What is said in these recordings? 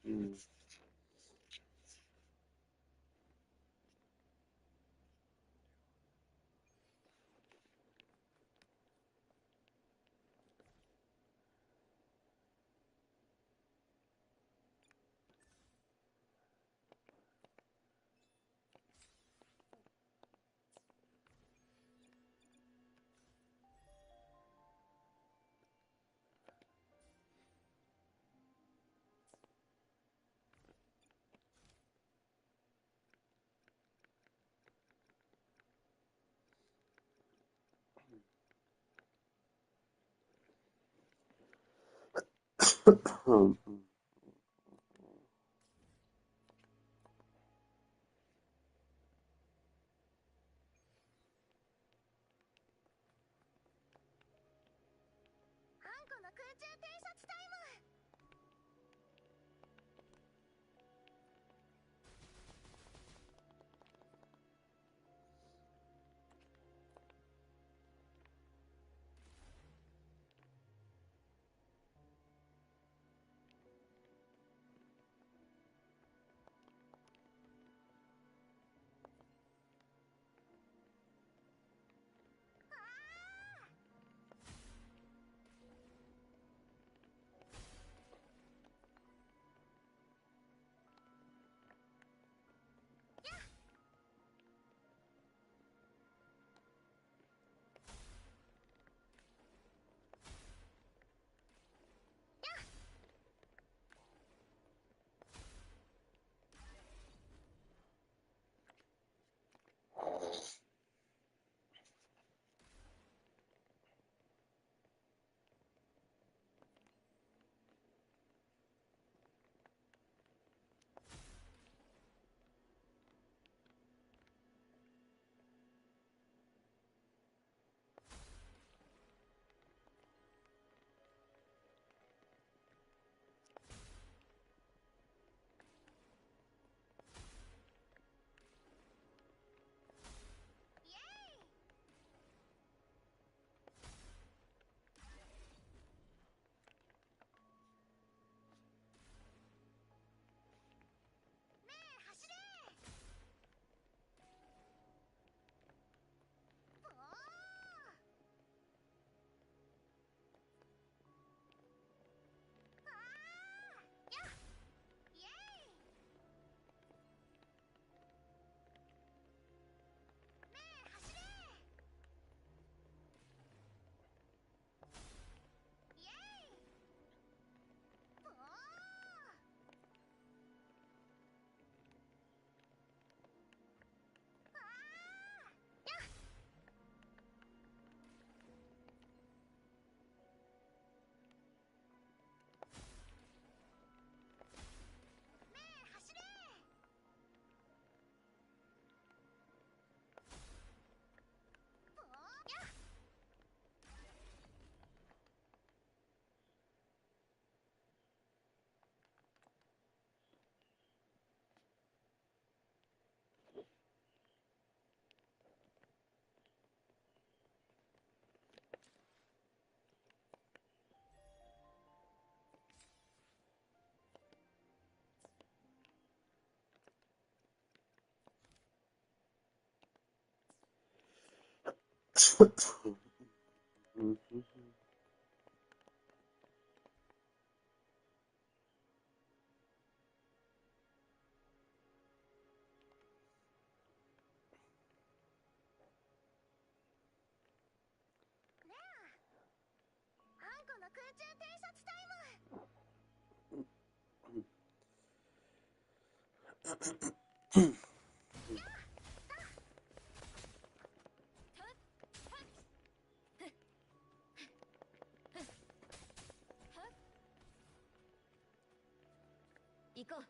うん。うん。あんこの空中偵察タイム。イエーイ。ねえ走れ。おー。あーやっイエーイ。ねえ走れ。イエーイ。おー。あーやっねえ走れ。おーやっうん。ねえあんこの空中偵察タイム。行こう。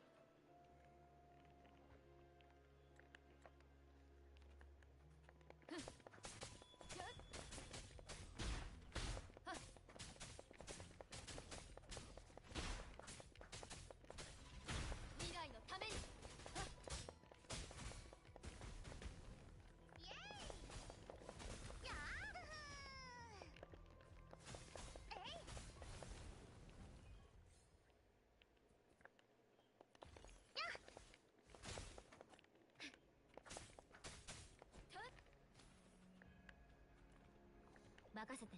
未来のために。イエーイ。やーえい。任せて。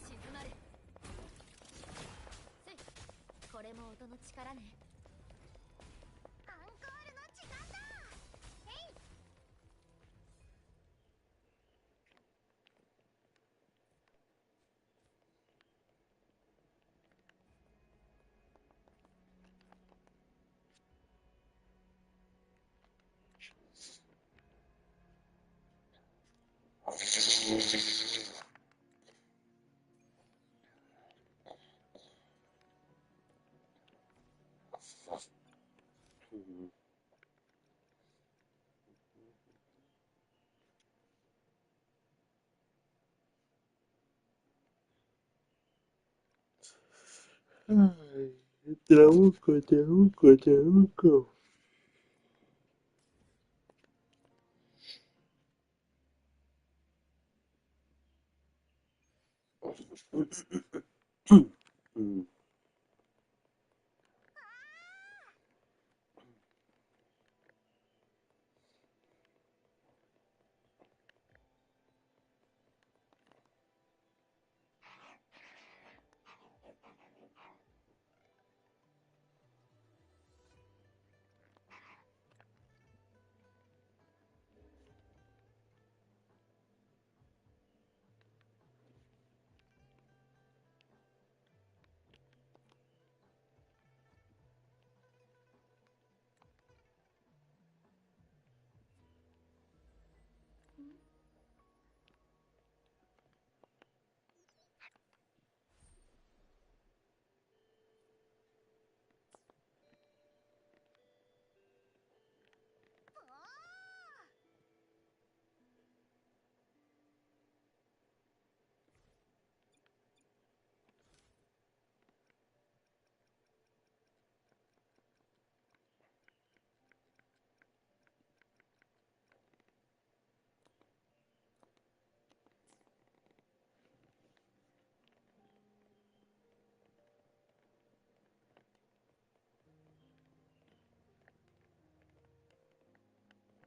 静まれ。せい。これも音の力ね。アンコールの時間だ。へい。Ay, trabuco, trabuco, trabuco. Mm.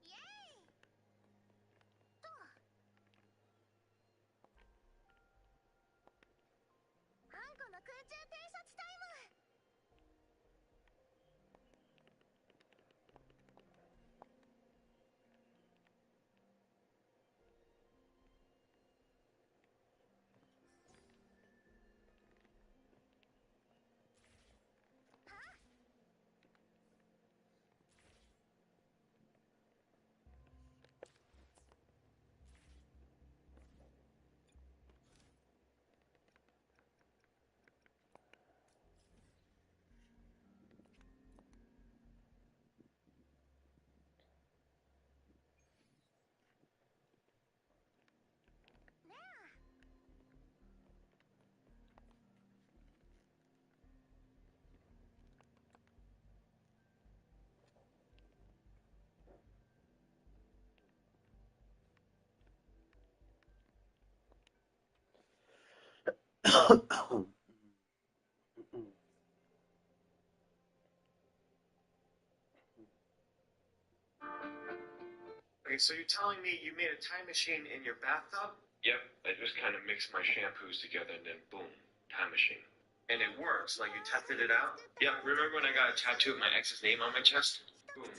イエーイと。あんこの空中偵察タイム。ねえ。Okay, so you're telling me you made a time machine in your bathtub? Yep, I just kind of mixed my shampoos together and then boom, time machine. And it works, like you tested it out? Yeah, remember when I got a tattoo of my ex's name on my chest? Boom.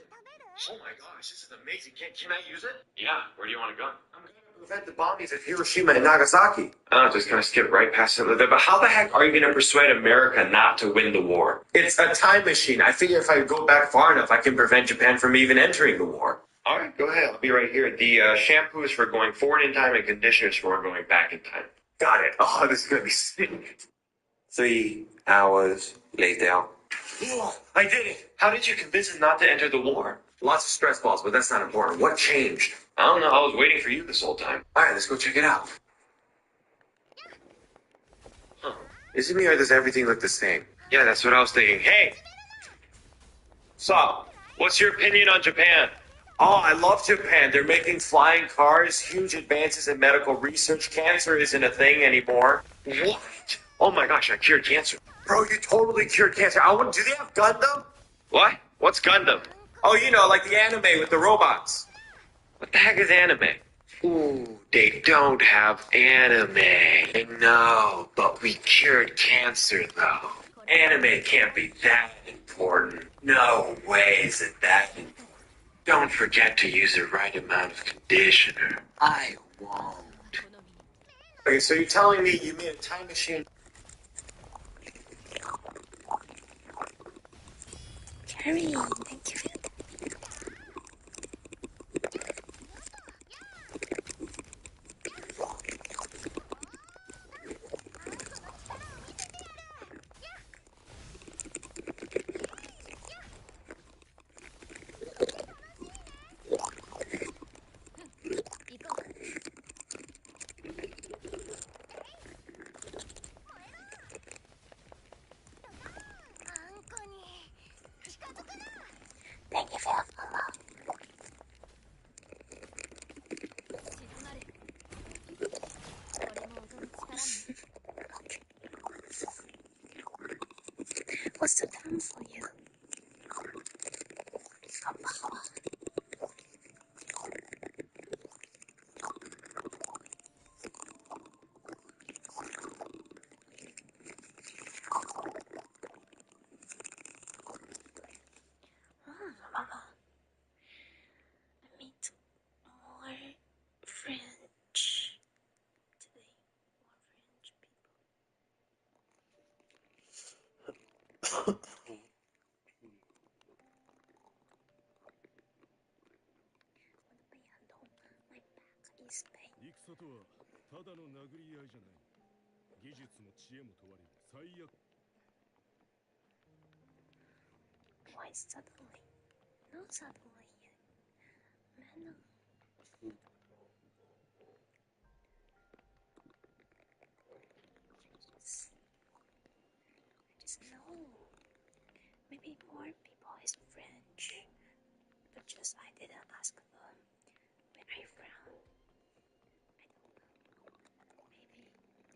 Oh my gosh, this is amazing. Can I use it? Yeah, where do you want to go? I'm going to prevent the bombings at Hiroshima and Nagasaki. Oh, just kind of skip right past it. But how the heck are you going to persuade America not to win the war? It's a time machine. I figure if I go back far enough, I can prevent Japan from even entering the war. All right, go ahead. I'll be right here. The shampoo is for going forward in time and conditioners for going back in time. Got it. Oh, this is going to be sick. 3 hours later. Oh, I did it. How did you convince him not to enter the war? Lots of stress balls, but that's not important. What changed? I don't know. I was waiting for you this whole time. All right, let's go check it out. Huh. Is it me or does everything look the same? Yeah, that's what I was thinking. Hey! Sup? What's your opinion on Japan? Oh, I love Japan. They're making flying cars, huge advances in medical research. Cancer isn't a thing anymore. What? Oh my gosh, I cured cancer. Bro, you totally cured cancer. Do they have Gundam? What? What's Gundam? Oh, you know, like the anime with the robots. What the heck is anime? Ooh, they don't have anime. I know, but we cured cancer though. Anime can't be that important. No way is it that important. Don't forget to use the right amount of conditioner. I won't. Okay, so you're telling me you made a time machine? Carrie, thank you for that. Thank you for the follow. What's the term for you? Kapawa. Mama. I meet more French today. More French people. My back is pain. 戦とはただの殴り合いじゃない。技術も知恵も問われる最悪。Why suddenly? No suddenly yet. Man, I just know. Maybe more people is French, but just I didn't ask them where are you from. I don't know. Maybe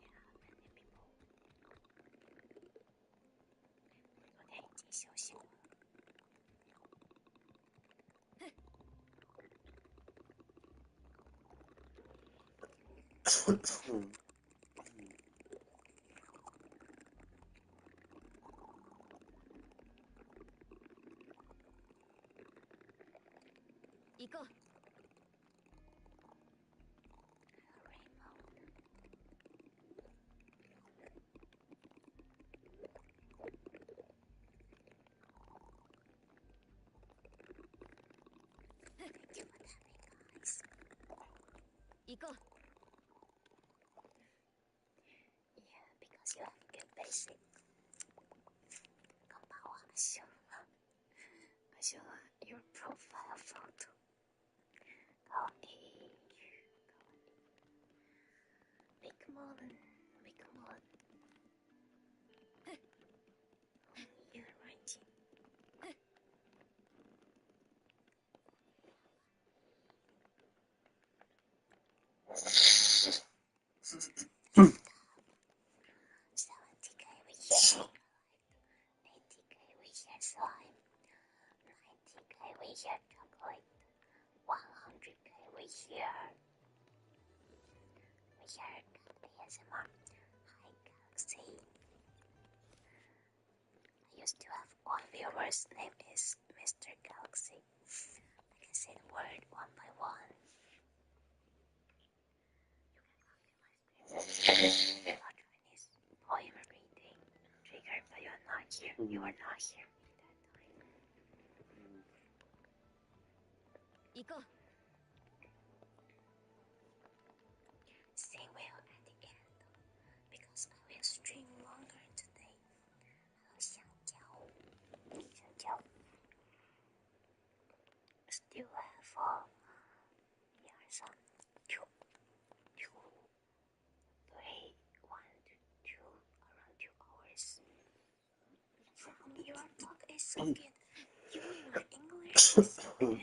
there are many people. 我有点已经休息过了。行こう。行こう。Yeah, because you have good basic. こんばんは。I show your profile photo. かわいい。ビッグモール。You're right. $70K we hear 80K we hear slime 90K we hear chocolate 100K we hear ASMR Hi Galaxy. I used to have one viewer's name is Mr. Galaxy. I can say the word one by one. Chinese poem reading triggered, but you are not here. You are not here that time. 行こう。 Sing well at the end because I will stream longer today. 香蕉 still have 1, 2, 3, 1, 2, around 2 hours. From your talk is so good. Your English is so good.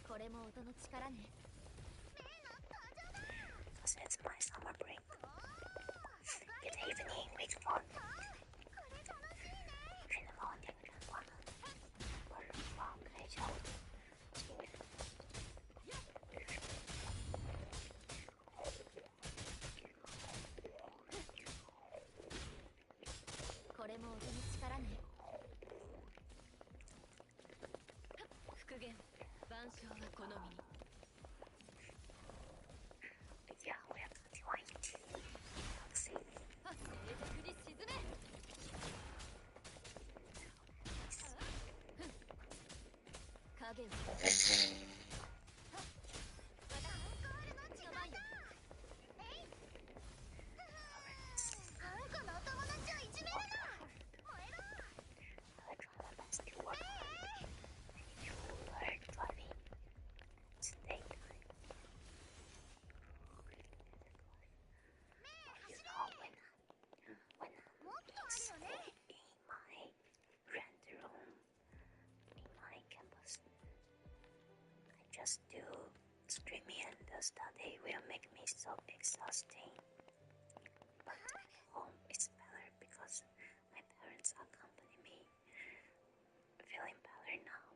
これも音の力ね。 Because it's my summer break. Good evening, Rickmon. 言万象は好みに Yeah, we are going to see. はっ冷酷に沈め影をJust do streaming and the study will make me so exhausting. But home is better because my parents accompany me. Feeling better now.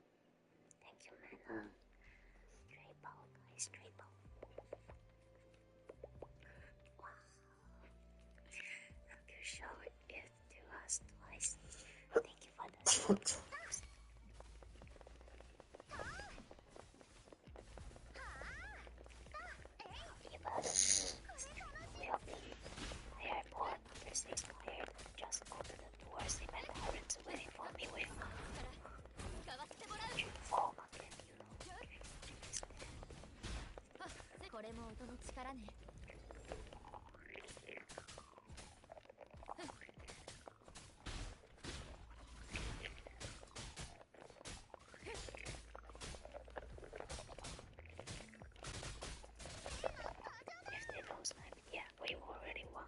Thank you, Mana. Stray ball, guys, stray ball. Wow. You show it to us twice. Thank you for the support. Just open the door, see my parents waiting for me with fall again, you know. これも音の力ね If they don't snipe, yeah, we already won.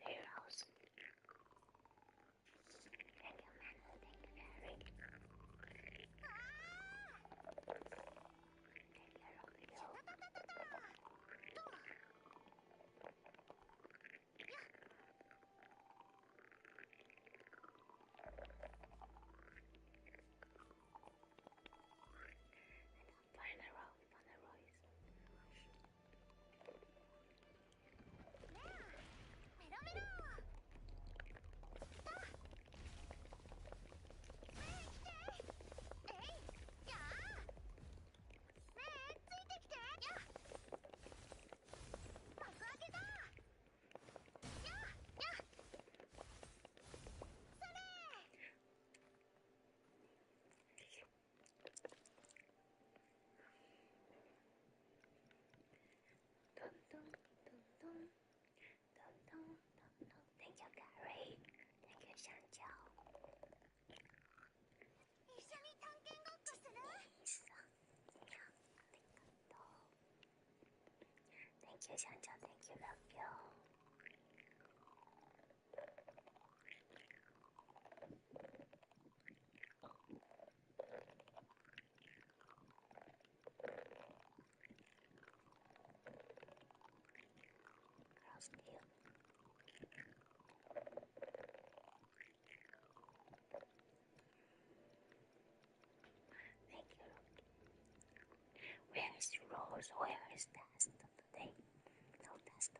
Their house. Thank you, man. Thank you, Gary. Take care of the girl. Find a rock, find a rock. 咚咚咚咚咚咚咚咚 Thank you, Gary. Thank you, 香蕉。一緒に探検ごっこする Thank you, 香蕉。Thank you, love you. Girls, deal. Thank you. Where is Rose? Where is Test today? No Test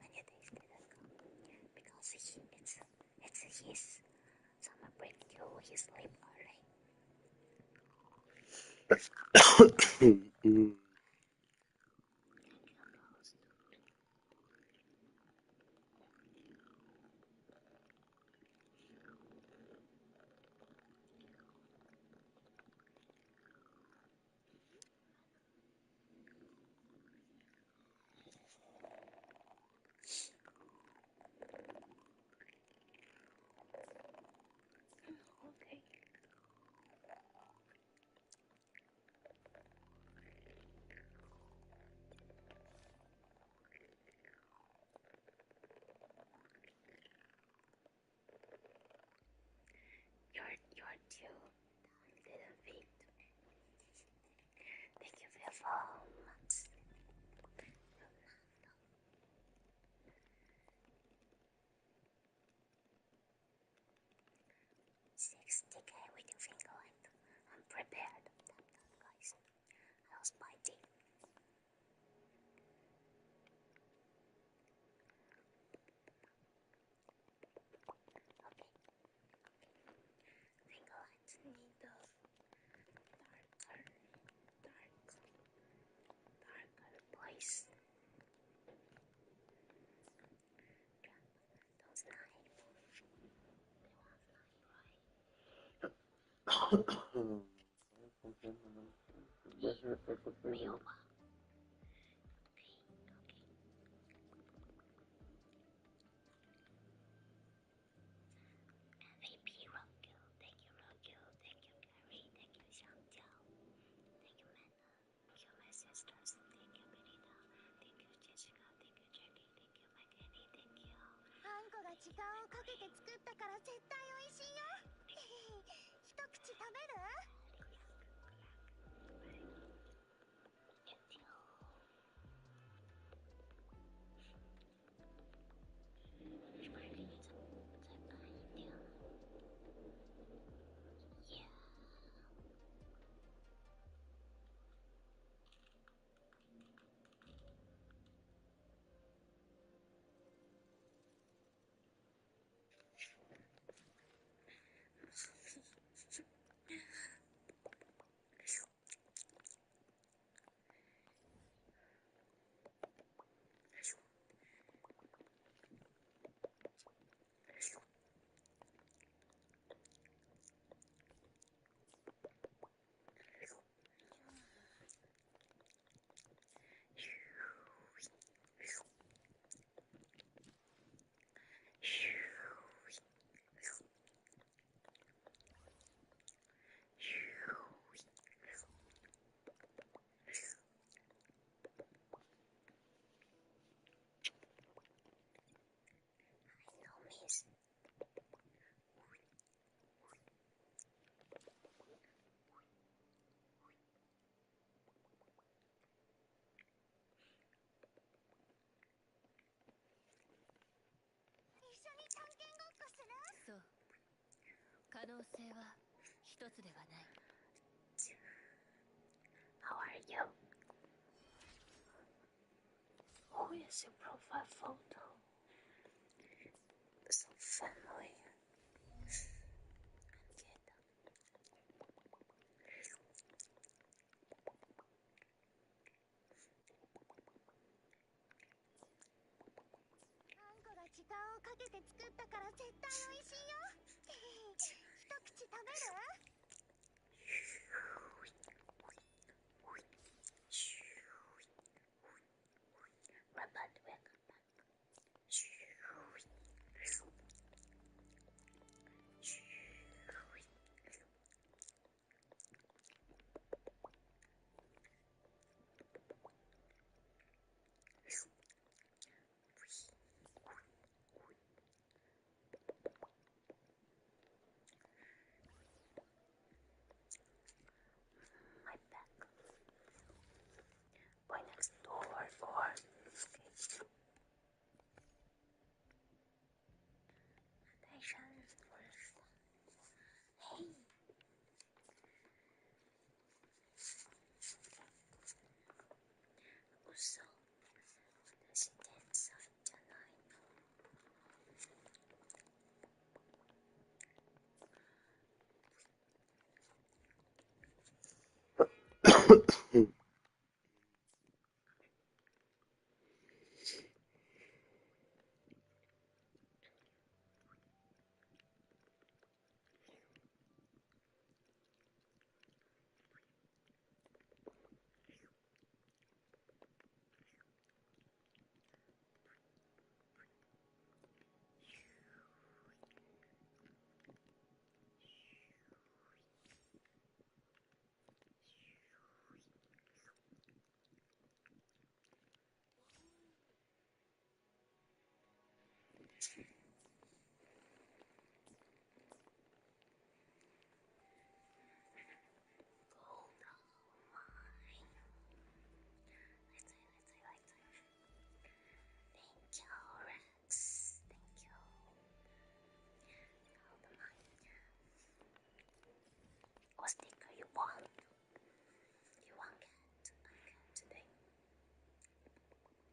many days didn't come because it's his summer break too. He sleep early. Okay. You're too little bit. Thank you for your 4 months. 60k with your finger and I'm prepared. Guys. I was biting. Okay. Finger voice. Those nine. They want 9, right? 没有吧？ MVP Rogu, thank you Rogu, thank you Gary, thank you 香蕉 thank you Mana, thank you my sisters, thank you Benita, thank you Jessica, thank you Jackie, thank you my Kenny, thank you. あんこが時間をかけて作ったから絶対美味しいよ。一口食べる？ そう、可能性は一つではない。 How are you? Who is your profile photo? So familiar. Angela. あんこが時間をかけて作ったから絶対美味しいよ。一口食べる？ Robot, welcome back. My back. Boy next door or attention. Hey. Also, there's a inside tonight. Thank you, Rex. Thank you. What sticker you want? You want cat? Cat today.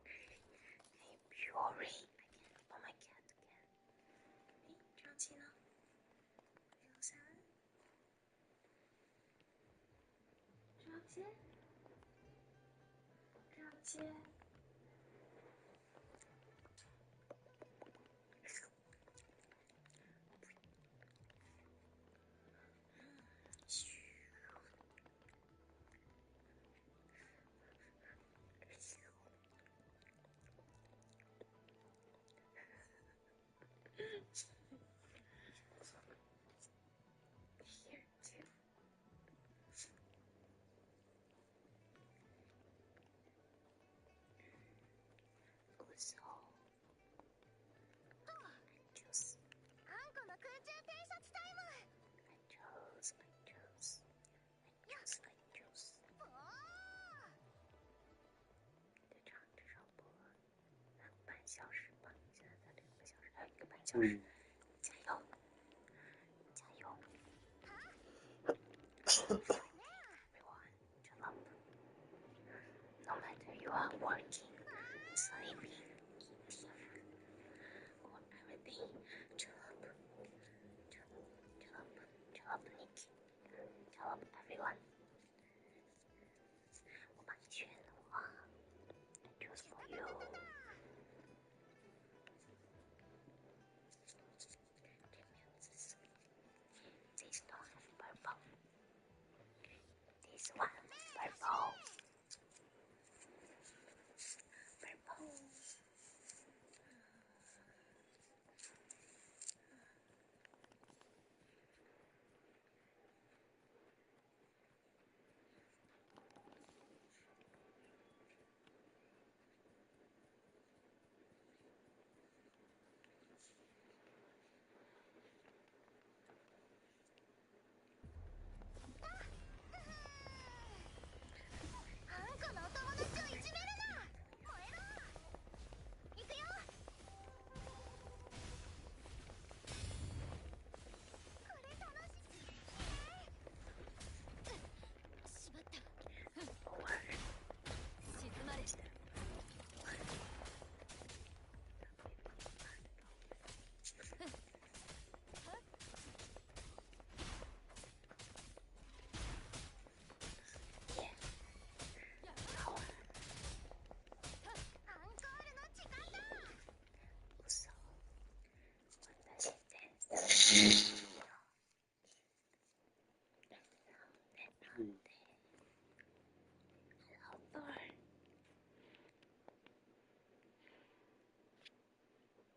Hey, Fury. I can't put my cat again. Hey, Johnsina. Elsa. Johnsy. Johnsy. 嗯 加油，加油 ！Everyone, chill up. No matter you are working, sleeping, eating, or everything, chill up, chill up, chill up, Nick, chill up, everyone. 我帮你选了啊 I choose for you. This don't have purple. This one, purple. Purple.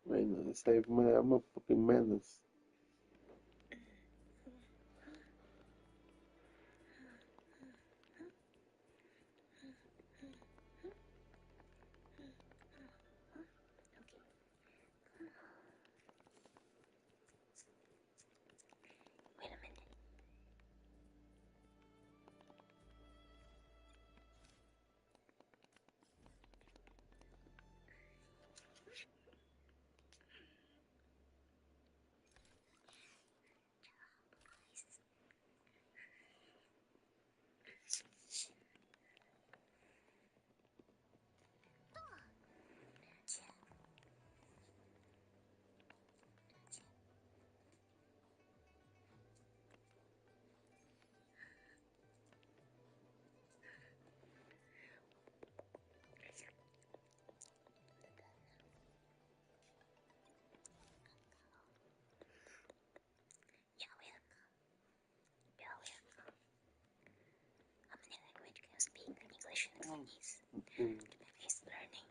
Bueno, save my ammo fucking menace. Wait a minute. How many languages can you speak? English and Chinese. Japanese learning.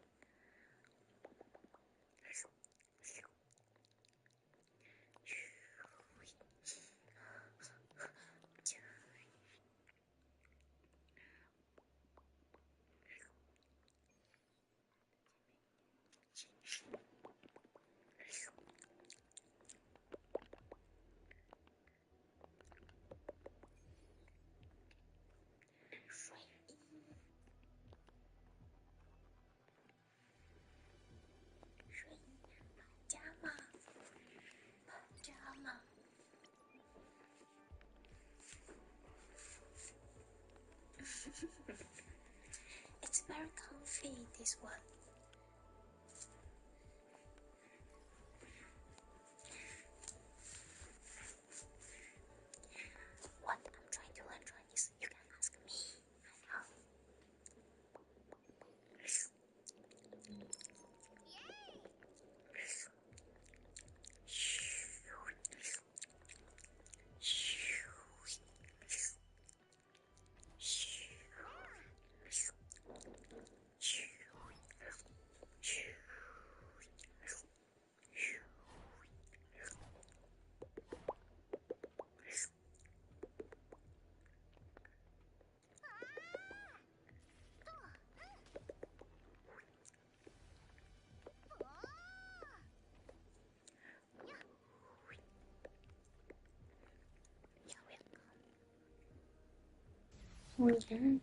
Pajama. It's very comfy, this one. What I'm trying to learn Chinese, you can ask me. I know.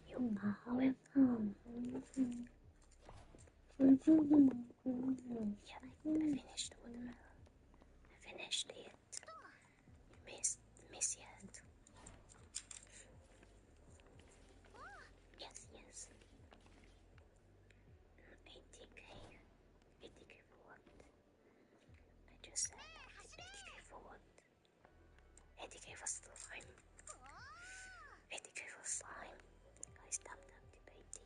You are welcome. Yeah, I finished the watermelon. finished it. You miss yet? Yes, yes. 80k. 80k for what? I just said 80k for what? 80k for slime. 80k for slime. Guys, stop debating.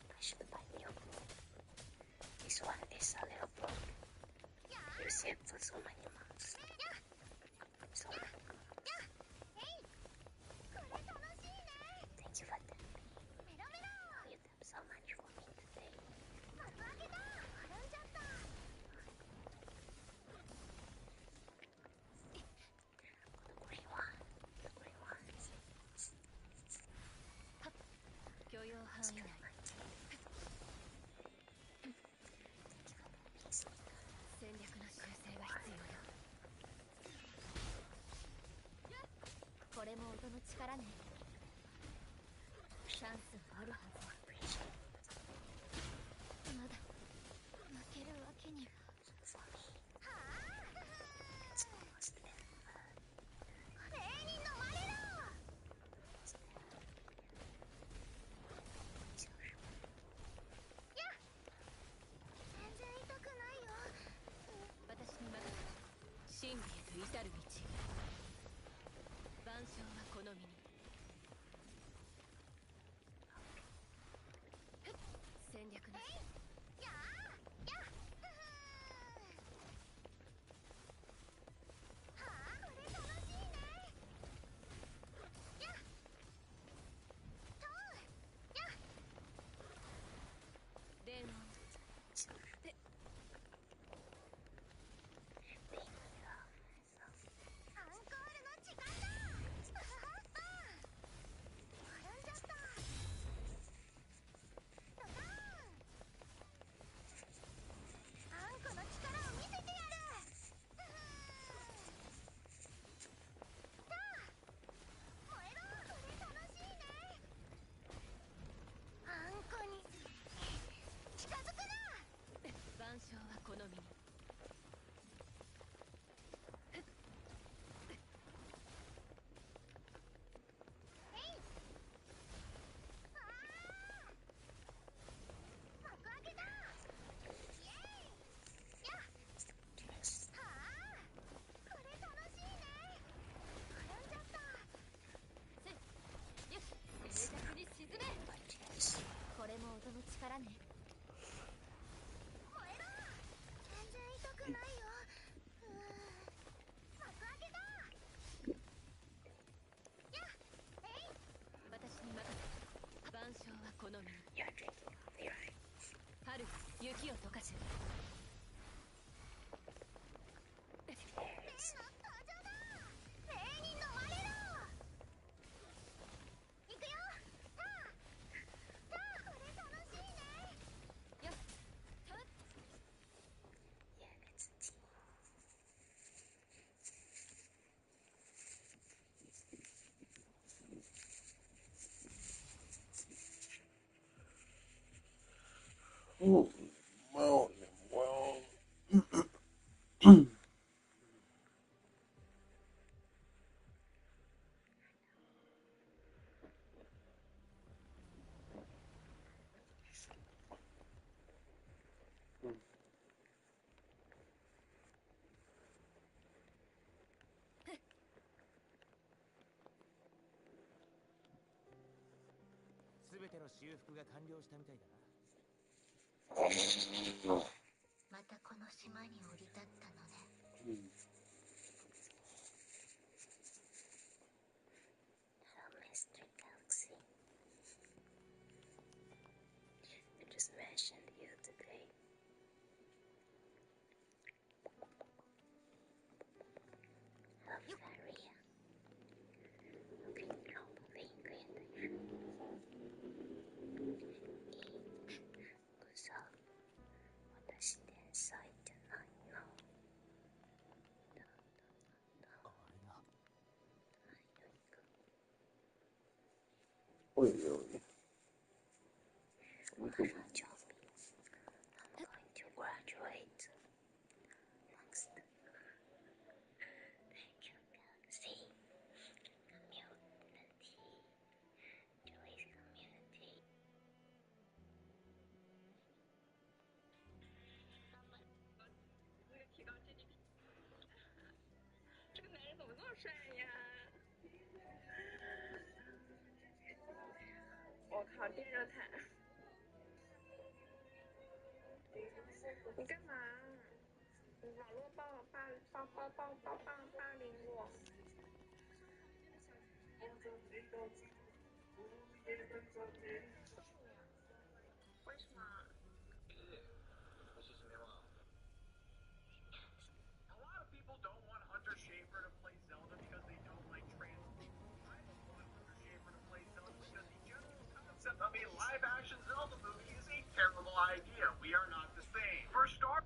I should buy new. This one is a little broken. Use it for so many months. So thank you for that. You did so much for me today. The green one. The green one. Let's try mine. 雪を溶かす。例の登場だ。霊に飲まれろ。行くよ。さあこれ楽しいね。よっ。Yeah, it's a team. Oh, well, well. Hmm. すべての修復が完了したみたいだな。またこの島に降り立ったのね。Hmm. Hello, Mystery Galaxy. I just mentioned you today. Hello, Faria. Okay, probably going there. Kusa. 私天才じゃないの。あれだ。Oi, oi. I'm going to graduate next. Thank you, Galaxy. Community. Joy's community. 这个男人怎么那么帅呀？我靠，电热毯！你干嘛？网络霸凌我！为什么？不是什么吗？A lot of people don't want Hunter Schafer to play Zelda because they don't like trans people. I don't want Hunter Schafer to play Zelda because the general concept of a live-action Zelda movie is a terrible idea. We are not the same. For start.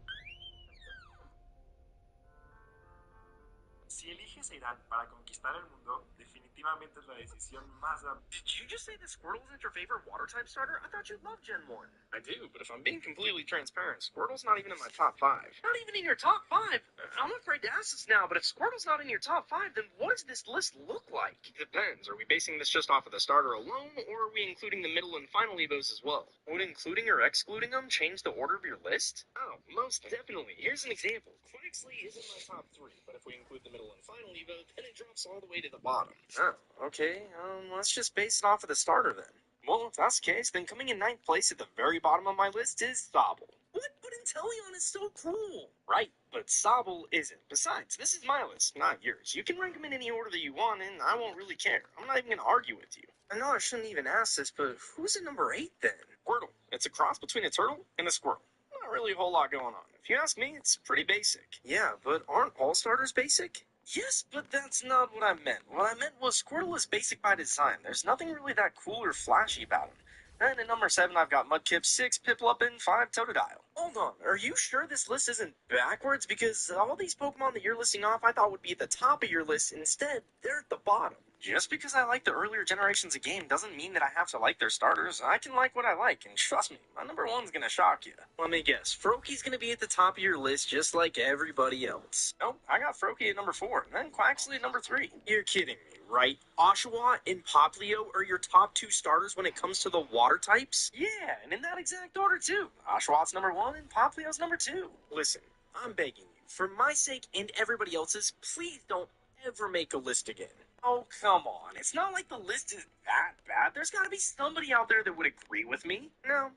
Si eliges a Irán para conquistar el mundo, definitivamente es la decisión más... Did you just say that Squirtle isn't your favorite water-type starter? I thought you loved Gen 1. I do, but if I'm being completely transparent, Squirtle's not even in my top 5. Not even in your top 5? I'm afraid to ask this now, but if Squirtle's not in your top 5, then what does this list look like? Depends. Are we basing this just off of the starter alone, or are we including the middle and final Evos as well? Would including or excluding them change the order of your list? Oh, most definitely. Here's an example. Quaxley is in my top 3, but if we include the middle and final Evo, then it drops all the way to the bottom. Oh, okay. Let's just base it off of the starter then. Well, if that's the case, then coming in 9th place at the very bottom of my list is Sobble. What? But Inteleon is so cool! Right, but Sobble isn't. Besides, this is my list, not yours. You can rank them in any order that you want, and I won't really care. I'm not even gonna argue with you. I know I shouldn't even ask this, but who's at number 8 then? Squirtle. It's a cross between a turtle and a squirrel. Not really a whole lot going on. If you ask me, it's pretty basic. Yeah, but aren't all starters basic? Yes, but that's not what I meant. What I meant was Squirtle is basic by design. There's nothing really that cool or flashy about him. And at number 7, I've got Mudkip, 6 Piplup, and 5 Totodile. Hold on, are you sure this list isn't backwards? Because all these Pokemon that you're listing off I thought would be at the top of your list. Instead, they're at the bottom. Just because I like the earlier generations of game doesn't mean that I have to like their starters. I can like what I like, and trust me, my number 1's gonna shock you. Let me guess, Froakie's gonna be at the top of your list just like everybody else. Nope, I got Froakie at number 4, and then Quaxley at number 3. You're kidding me, right? Oshawott and Poplio are your top 2 starters when it comes to the water types? Yeah, and in that exact order too. Oshawott's number 1 and Poplio's number 2. Listen, I'm begging you, for my sake and everybody else's, please don't ever make a list again. Oh, come on. It's not like the list is that bad. There's gotta be somebody out there that would agree with me. No.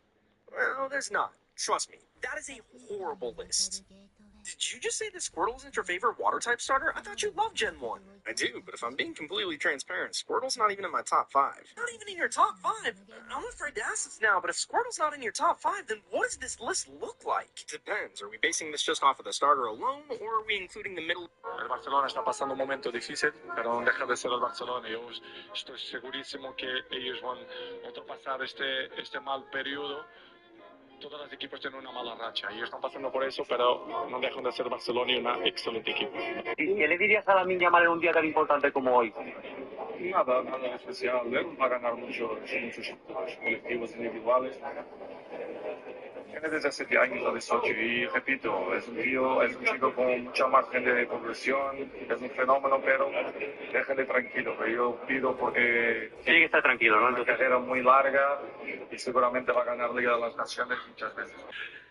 Well, there's not. Trust me. That is a horrible list. ゲートウェイ Did you just say that Squirtle isn't your favorite water-type starter? I thought you loved Gen 1. I do, but if I'm being completely transparent, Squirtle's not even in my top 5. Not even in your top 5? I'm afraid to ask this now, but if Squirtle's not in your top 5, then what does this list look like? Depends. Are we basing this just off of the starter alone, or are we including the middle? El Barcelona está pasando un momento difícil, pero no deja de ser el Barcelona. Yo estoy segurísimo que ellos van a ultrapasar este mal periodo. Todos los equipos tienen una mala racha. Ellos están pasando por eso, pero no dejan de ser Barcelona y una excelente equipo. ¿Y qué le dirías a Lamine Yamal en un día tan importante como hoy? Nada especial. Él va a ganar muchos colectivos individuales. Tiene 17 años a 18 y repito, es un chico con mucha margen de progresión, es un fenómeno, pero déjale tranquilo, que yo pido porque Tiene que estar tranquilo, ¿no? una Entonces, carrera muy larga y seguramente va a ganar Liga de las Naciones muchas veces.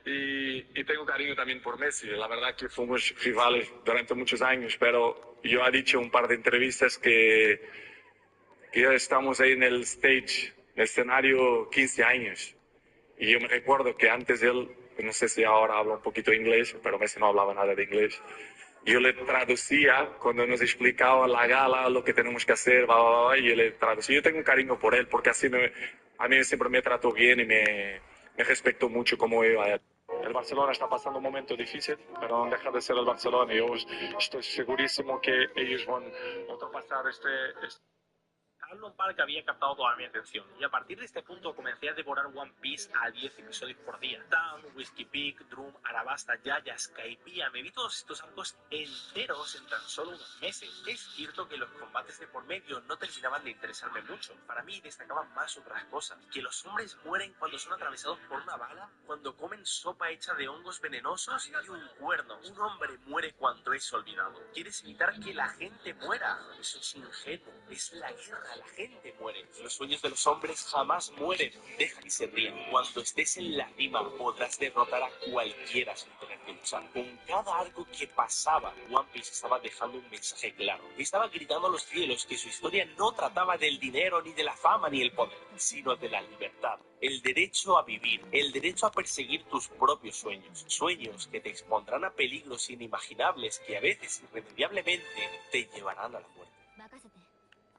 Y tengo cariño también por Messi. La verdad que fuimos rivales durante muchos años, pero yo he dicho en un par de entrevistas que ya estamos ahí en el stage, en el escenario 15 años. Y yo me recuerdo que antes él, no sé si ahora habla un poquito inglés, pero Messi no hablaba nada de inglés. Yo le traducía cuando nos explicaba la gala, lo que tenemos que hacer, y yo le traducía. Yo tengo un cariño por él, porque así a mí siempre me trató bien y me respetó mucho como yo a él. El Barcelona está pasando un momento difícil, pero no deja de ser el Barcelona. Yo estoy segurísimo que ellos van a ultrapasar este... Arnold Park había captado toda mi atención, y a partir de este punto comencé a devorar One Piece a 10 episodios por día. Town, Whiskey Peak, Drum, Arabasta, Yaya, Skypiea, me vi todos estos arcos enteros en tan solo unos meses. Es cierto que los combates de por medio no terminaban de interesarme mucho. Para mí destacaban más otras cosas. Que los hombres mueren cuando son atravesados por una bala, cuando comen sopa hecha de hongos venenosos y un cuerno. Un hombre muere cuando es olvidado. ¿Quieres evitar que la gente muera? Eso es ingenuo. Es la guerra. La gente muere. Los sueños de los hombres jamás mueren. Deja que se rían. Cuando estés en la cima podrás derrotar a cualquiera sin tener que luchar. Con cada arco que pasaba, One Piece estaba dejando un mensaje claro. Estaba gritando a los cielos que su historia no trataba del dinero, ni de la fama, ni el poder, sino de la libertad. El derecho a vivir, el derecho a perseguir tus propios sueños. Sueños que te expondrán a peligros inimaginables que a veces irremediablemente te llevarán a la muerte.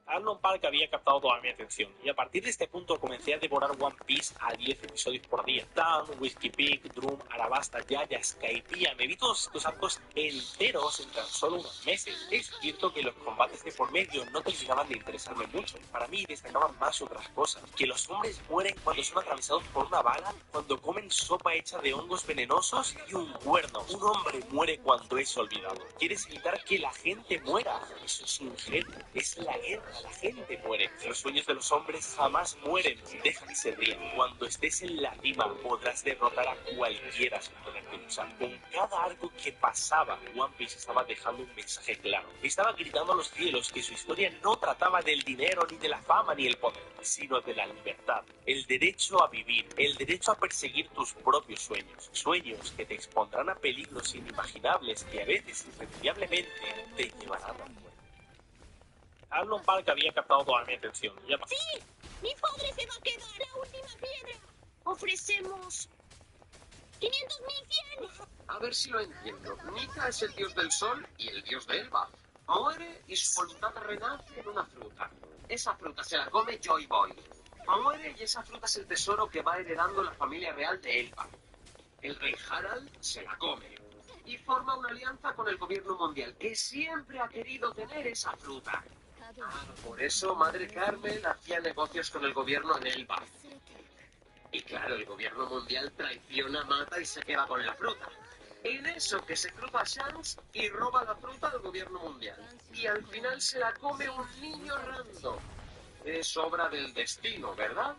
Arnold Park había captado toda mi atención, y a partir de este punto comencé a devorar One Piece a 10 episodios por día. Town, Whiskey Peak, Drum, Arabasta, Yaya, Skypiea, me vi todos estos arcos enteros en tan solo unos meses. Es cierto que los combates de por medio no terminaban de interesarme mucho. Para mí destacaban más otras cosas. Que los hombres mueren cuando son atravesados por una bala, cuando comen sopa hecha de hongos venenosos y un cuerno. Un hombre muere cuando es olvidado. ¿Quieres evitar que la gente muera? Eso es ingenuo. Es la guerra. La gente muere. Los sueños de los hombres jamás mueren. Deja que se rían. Cuando estés en la cima podrás derrotar a cualquiera sin tener que luchar. Con cada arco que pasaba, One Piece estaba dejando un mensaje claro. Estaba gritando a los cielos que su historia no trataba del dinero, ni de la fama, ni el poder, sino de la libertad. El derecho a vivir, el derecho a perseguir tus propios sueños. Sueños que te expondrán a peligros inimaginables que a veces irremediablemente te llevarán a la muerte. Arnold Park había captado toda mi atención. ¡Sí! ¡Mi padre se va a quedar! ¡La última piedra! Ofrecemos 500.000 yenes. A ver si lo entiendo. Nika es el dios del sol y el dios de Elbaf. Muere y su voluntad renace en una fruta. Esa fruta se la come Joy Boy. Muere y esa fruta es el tesoro que va heredando la familia real de Elbaf. El rey Harald se la come y forma una alianza con el gobierno mundial, que siempre ha querido tener esa fruta. Por eso Madre Carmel hacía negocios con el gobierno en Elbaf. Y claro, el gobierno mundial traiciona, mata y se queda con la fruta. En eso que se cruza Shanks y roba la fruta del gobierno mundial. Y al final se la come un niño random. Es obra del destino, ¿verdad?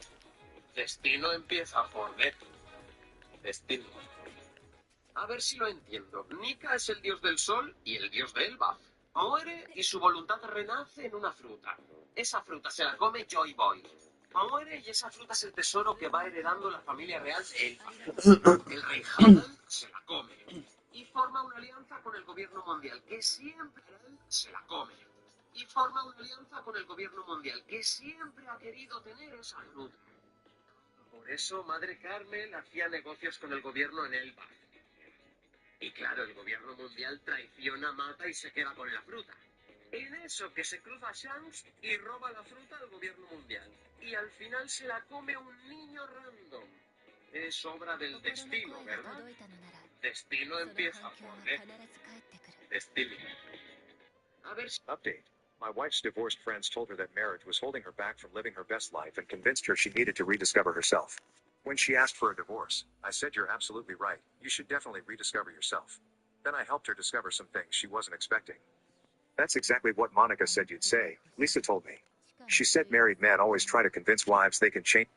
Destino empieza por D. Destino. A ver si lo entiendo. Nika es el dios del sol y el dios de Elbaf. Muere y su voluntad renace en una fruta. Esa fruta se la come Joy Boy. Muere y esa fruta es el tesoro que va heredando la familia real de Elbaf. El rey Harald se la come y forma una alianza con el gobierno mundial, que siempre se la come. Y forma una alianza con el gobierno mundial, que siempre ha querido tener esa fruta. Por eso Madre Carmel hacía negocios con el gobierno en Elbaf. Y claro, el gobierno mundial traiciona, mata y se queda con la fruta. En eso que se cruza Shanks y roba la fruta al gobierno mundial. Y al final se la come un niño random. Es obra del destino, ¿verdad? Destino empieza por D. Destino. A ver si... Update. My wife's divorced friends told her that marriage was holding her back from living her best life and convinced her she needed to rediscover herself. When she asked for a divorce, I said you're absolutely right. You should definitely rediscover yourself. Then I helped her discover some things she wasn't expecting. That's exactly what Monica said you'd say, Lisa told me. She said married men always try to convince wives they can change.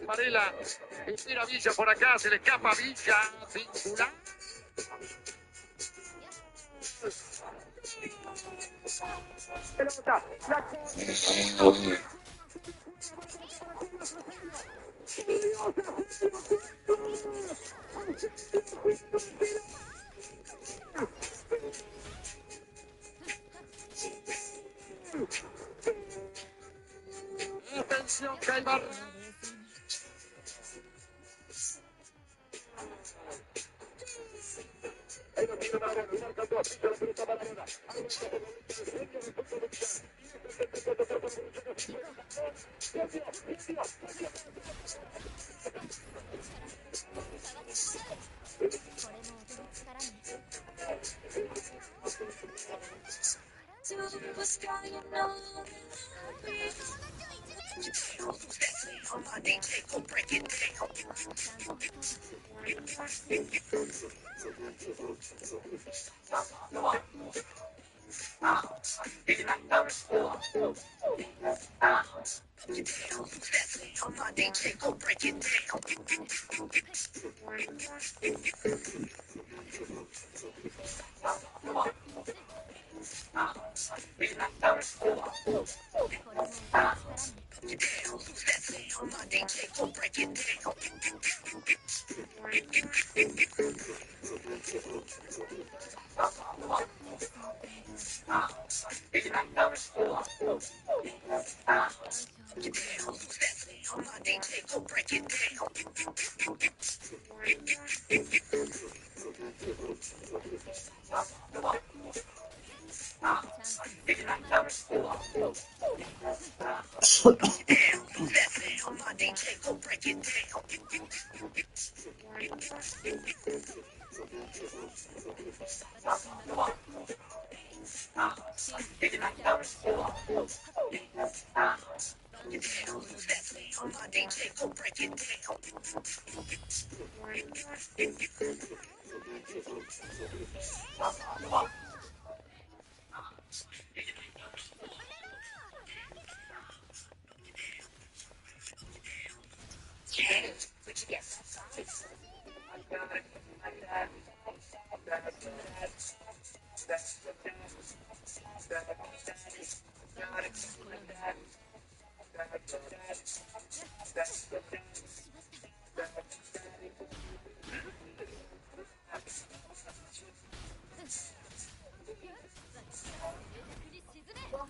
Varela, espera Villa por acá, se le escapa Villa, vincular. Pelota, atención, que hay barra. Ahí lo tiene Maradona, marca dos, la pelota Maradona.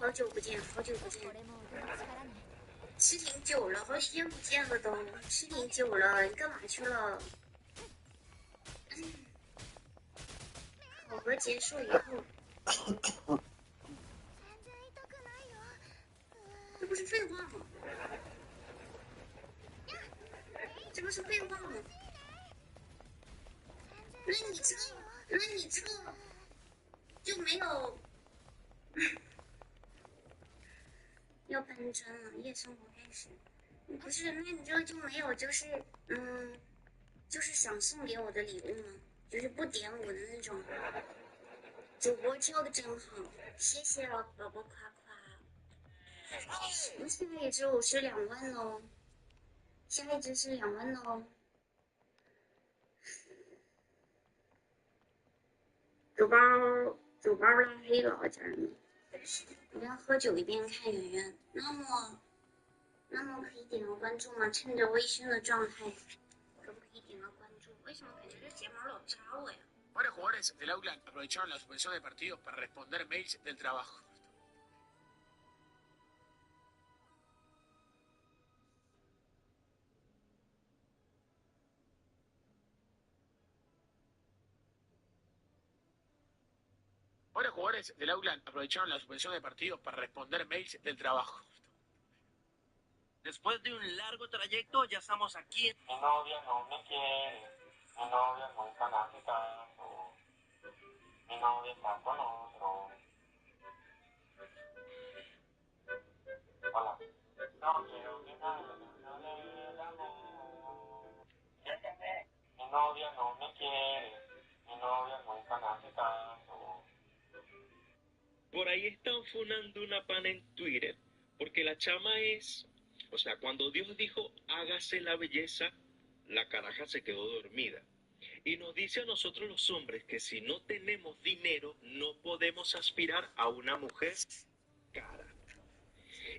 好久不见，好久不见。视频久了，好几天不见了都。视频久了，你干嘛去了？考核结束以后，这不是废话吗？这不是废话吗？那你这就没有要搬砖了，夜生活开始。不是，那你这就没有就是想送给我的礼物吗？就是不点我的那种主播跳的真好，谢谢了宝宝夸夸。我现在也只有52万喽，下一只是2万喽。主包拉黑了，家人们。一边喝酒一边看圆圆，那么可以点个关注吗？趁着微醺的状态，可不可以点个关注？为什么感觉这睫毛老扎我呀？ Varios jugadores del Auckland aprovecharon la suspensión de partidos para responder mails del trabajo. Varios jugadores del Auckland aprovecharon la suspensión de partidos para responder mails del trabajo. Después de un largo trayecto, ya estamos aquí. Mi novia no me quiere, mi novia nunca me hace caso, mi novia está con otro. Hola, no quiero que nadie me hable del amor. Mi novia no me quiere, mi novia nunca me hace caso. Por ahí están funando una pana en Twitter, porque la chama es... O sea, cuando Dios dijo, hágase la belleza, la caraja se quedó dormida. Y nos dice a nosotros los hombres que si no tenemos dinero, no podemos aspirar a una mujer cara.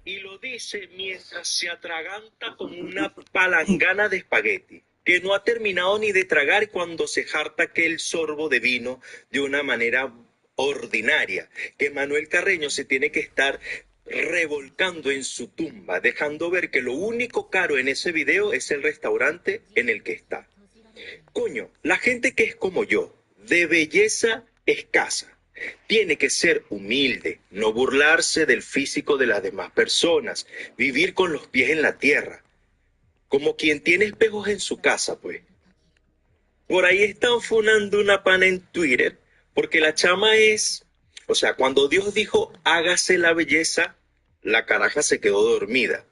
Y lo dice mientras se atraganta como una palangana de espagueti, que no ha terminado ni de tragar cuando se jarta aquel sorbo de vino de una manera ordinaria, que Manuel Carreño se tiene que estar revolcando en su tumba, dejando ver que lo único caro en ese video es el restaurante en el que está. Coño, la gente que es como yo, de belleza escasa, tiene que ser humilde, no burlarse del físico de las demás personas, vivir con los pies en la tierra, como quien tiene espejos en su casa, pues. Por ahí están funando una pana en Twitter, porque la chama es... O sea, cuando Dios dijo, hágase la belleza, la caraja se quedó dormida.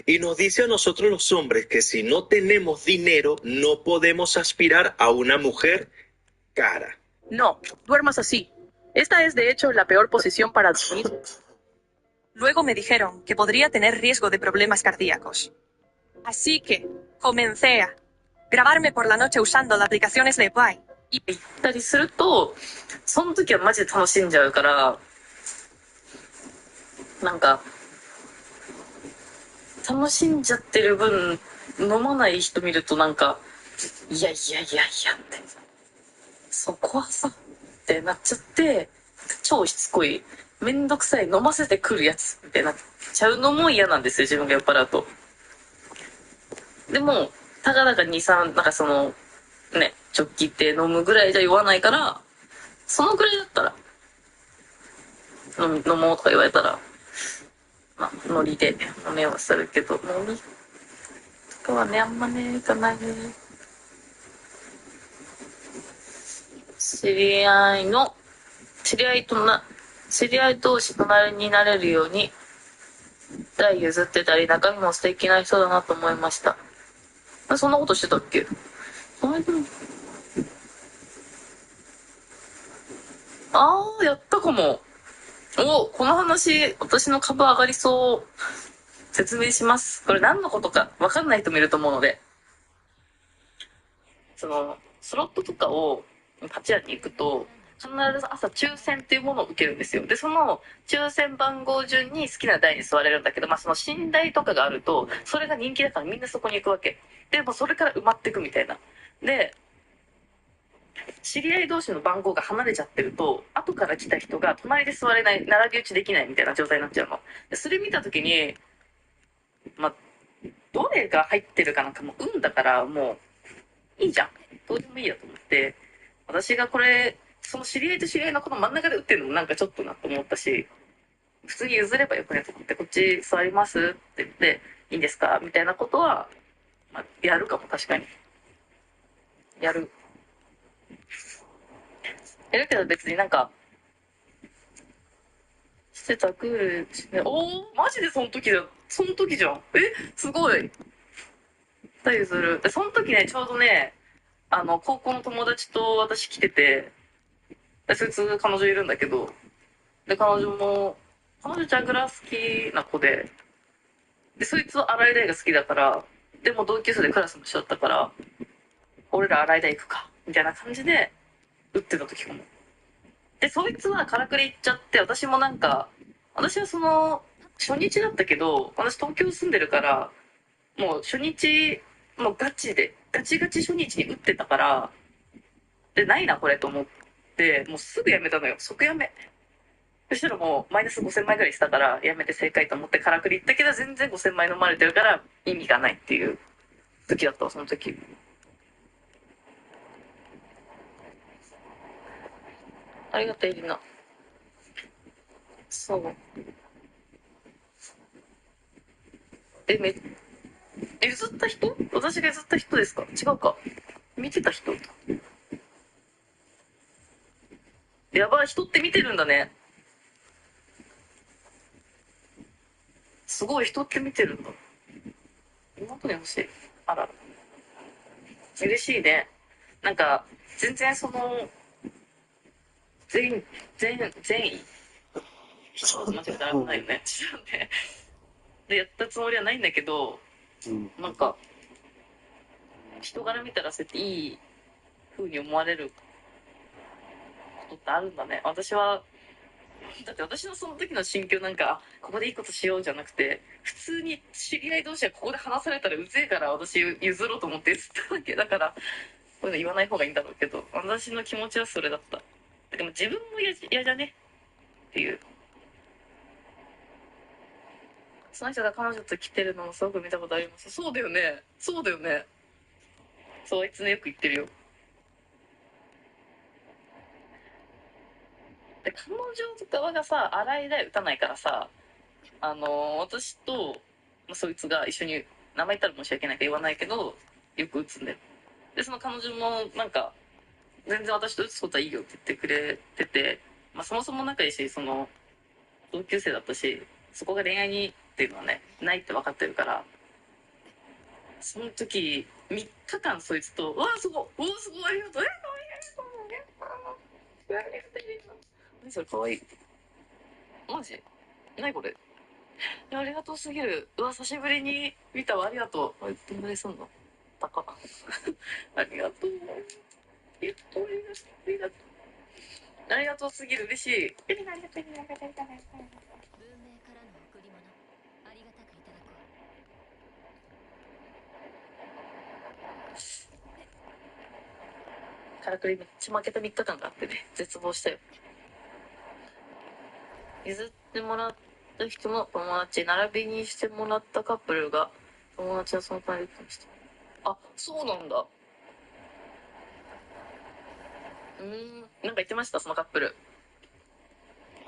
Y nos dice a nosotros los hombres que si no tenemos dinero, no podemos aspirar a una mujer cara. No, duermas así. Esta es de hecho la peor posición para dormir. Luego me dijeron que podría tener riesgo de problemas cardíacos. Así que comencé a grabarme por la noche usando la aplicación Sleepy. 行ったりすると、その時はマジで楽しんじゃうから、なんか、楽しんじゃってる分、飲まない人見るとなんか、いやって、そこはさ、ってなっちゃって、超しつこい、めんどくさい、飲ませてくるやつってなっちゃうのも嫌なんですよ、自分が酔っ払うと。でも、たかだか2、3、なんかその、ね、ジョッキって飲むぐらいじゃ酔わないから、そのぐらいだったら、飲もうとか言われたら、まあ、ノリで飲めはするけど、ノリとかはね、あんまね、いかないね。知り合い同士隣になれるように、台譲ってたり、中身も素敵な人だなと思いました。そんなことしてたっけ？やったかも。この話、私の株上がりそう。説明します。これ何のことか分かんない人もいると思うので。スロットとかを立ち屋に行くと、必ず朝抽選っていうものを受けるんですよ。で、その抽選番号順に好きな台に座れるんだけど、その寝台とかがあると、それが人気だからみんなそこに行くわけ。で、もうそれから埋まっていくみたいな。で、知り合い同士の番号が離れちゃってると、後から来た人が隣で座れない、並び打ちできないみたいな状態になっちゃうの。でそれ見たときに、どれが入ってるかなんかもう運だからもういいじゃん。どうでもいいやと思って、私がこれ、その知り合いと知り合いのこの真ん中で打ってるのもなんかちょっとなと思ったし、普通に譲ればよくねと思って、こっち座りますって言って、いいんですかみたいなことは、やるかも、確かに。やるけど別になんか、してたクールですね。マジでその時じゃん。すごい。大する。で、その時ね、ちょうどね、高校の友達と私来てて、でそいつ彼女いるんだけど、で彼女ジャグラー好きな子で、そいつは洗い台が好きだから、でも同級生でクラスも一緒だったから、俺ら洗い台行くかみたいな感じで打ってた時かも。でそいつはからくり行っちゃって、私もなんか、私はその初日だったけど、私東京住んでるから、もう初日もうガチ初日に打ってたから、でないなこれと思って、もうすぐやめたのよ。即やめ。そしたらもうマイナス5000枚ぐらいしたから、やめて正解と思ってからくり行ったけど、全然5000枚飲まれてるから意味がないっていう時だったわ、その時。ありがとう、エリナ。そう。譲った人？私が譲った人ですか？違うか。見てた人？やばい、人って見てるんだね。すごい、人って見てるんだ。妹に欲しい。あらら。嬉しいね。なんか、全然その、善意。ちょっと間違えたら危ないよね。違うね。で、やったつもりはないんだけど、なんか、人柄見たらそうやっていい風に思われることってあるんだね。私は、だって私のその時の心境なんか、ここでいいことしようじゃなくて、普通に知り合い同士はここで話されたらうぜえから私譲ろうと思って言っただけだから、こういうの言わない方がいいんだろうけど、私の気持ちはそれだった。でも自分も嫌じゃねっていう。その人が彼女と来てるのもすごく見たことあります。そうだよね。そうだよね。そう、あいつねよく言ってるよ。で、彼女側がさ、洗い台打たないからさ、私と、そいつが一緒に、名前言ったら申し訳ないから言わないけど、よく打つんだよ。で、その彼女もなんか、全然私と打つことはいいよって言ってくれてて、まあそもそも仲いいし、その、同級生だったし、そこが恋愛にっていうのはね、ないって分かってるから、その時、3日間そいつと、うわーすごい、うわーすごい、ありがとう、ありがとう、何それ、かわいい。マジ？何これ？いや、ありがとうすぎる。うわ、久しぶりに見たわ、ありがとう。どんぐらいすんの？高。ありがとう。ありがとう、ありがとう。ありがとうすぎる、嬉しい。文明からの贈り物、ありがたくいただくわ。からくりめっちゃ負けた3日間があってね、絶望したよ。譲ってもらった人の友達、並びにしてもらったカップルが友達はその隣で言ってました。あ、そうなんだ。なんか言ってました、そのカップル。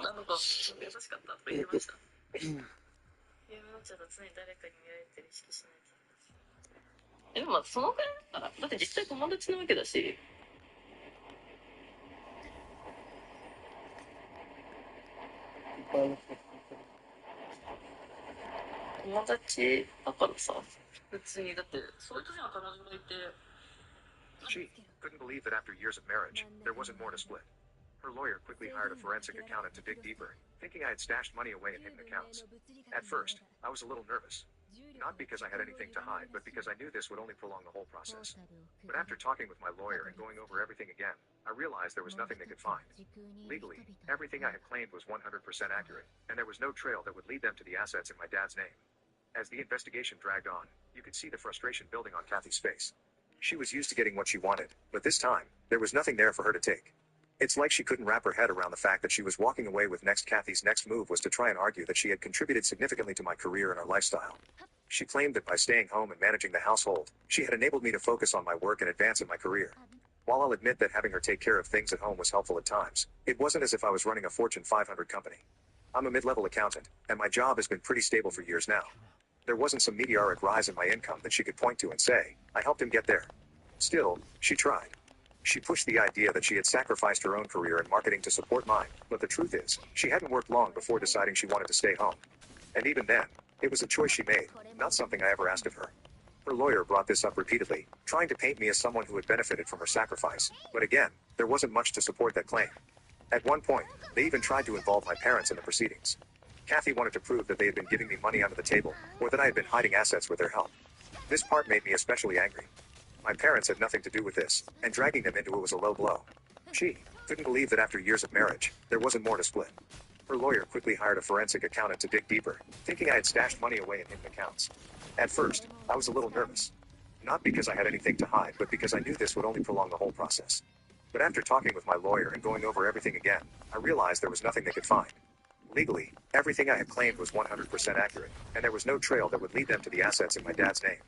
なんか優しかったとか言ってました。夢のちゃんと常に誰かに見られてる意識しないと。でもそのくらいだったら、だって実際友達なわけだし。友達だからさ、別にだってそういう時の彼女がいて。She couldn't believe that after years of marriage, there wasn't more to split. Her lawyer quickly hired a forensic accountant to dig deeper, thinking I had stashed money away in hidden accounts. At first, I was a little nervous. Not because I had anything to hide, but because I knew this would only prolong the whole process. But after talking with my lawyer and going over everything again, I realized there was nothing they could find. Legally, everything I had claimed was 100% accurate, and there was no trail that would lead them to the assets in my dad's name. As the investigation dragged on, you could see the frustration building on Kathy's face. She was used to getting what she wanted, but this time, there was nothing there for her to take. It's like she couldn't wrap her head around the fact that she was walking away with Kathy's next move was to try and argue that she had contributed significantly to my career and our lifestyle. She claimed that by staying home and managing the household, she had enabled me to focus on my work and advance in my career. While I'll admit that having her take care of things at home was helpful at times, it wasn't as if I was running a Fortune 500 company. I'm a mid-level accountant, and my job has been pretty stable for years now. There wasn't some meteoric rise in my income that she could point to and say, I helped him get there. Still, she tried. She pushed the idea that she had sacrificed her own career in marketing to support mine, but the truth is, she hadn't worked long before deciding she wanted to stay home. And even then, it was a choice she made, not something I ever asked of her. Her lawyer brought this up repeatedly, trying to paint me as someone who had benefited from her sacrifice, but again, there wasn't much to support that claim. At one point, they even tried to involve my parents in the proceedings. Kathy wanted to prove that they had been giving me money under the table, or that I had been hiding assets with their help. This part made me especially angry. My parents had nothing to do with this, and dragging them into it was a low blow. She couldn't believe that after years of marriage, there wasn't more to split. Her lawyer quickly hired a forensic accountant to dig deeper, thinking I had stashed money away in hidden accounts. At first, I was a little nervous. Not because I had anything to hide, but because I knew this would only prolong the whole process. But after talking with my lawyer and going over everything again, I realized there was nothing they could find. Legally, everything I had claimed was 100% accurate, and there was no trail that would lead them to the assets in my dad's name.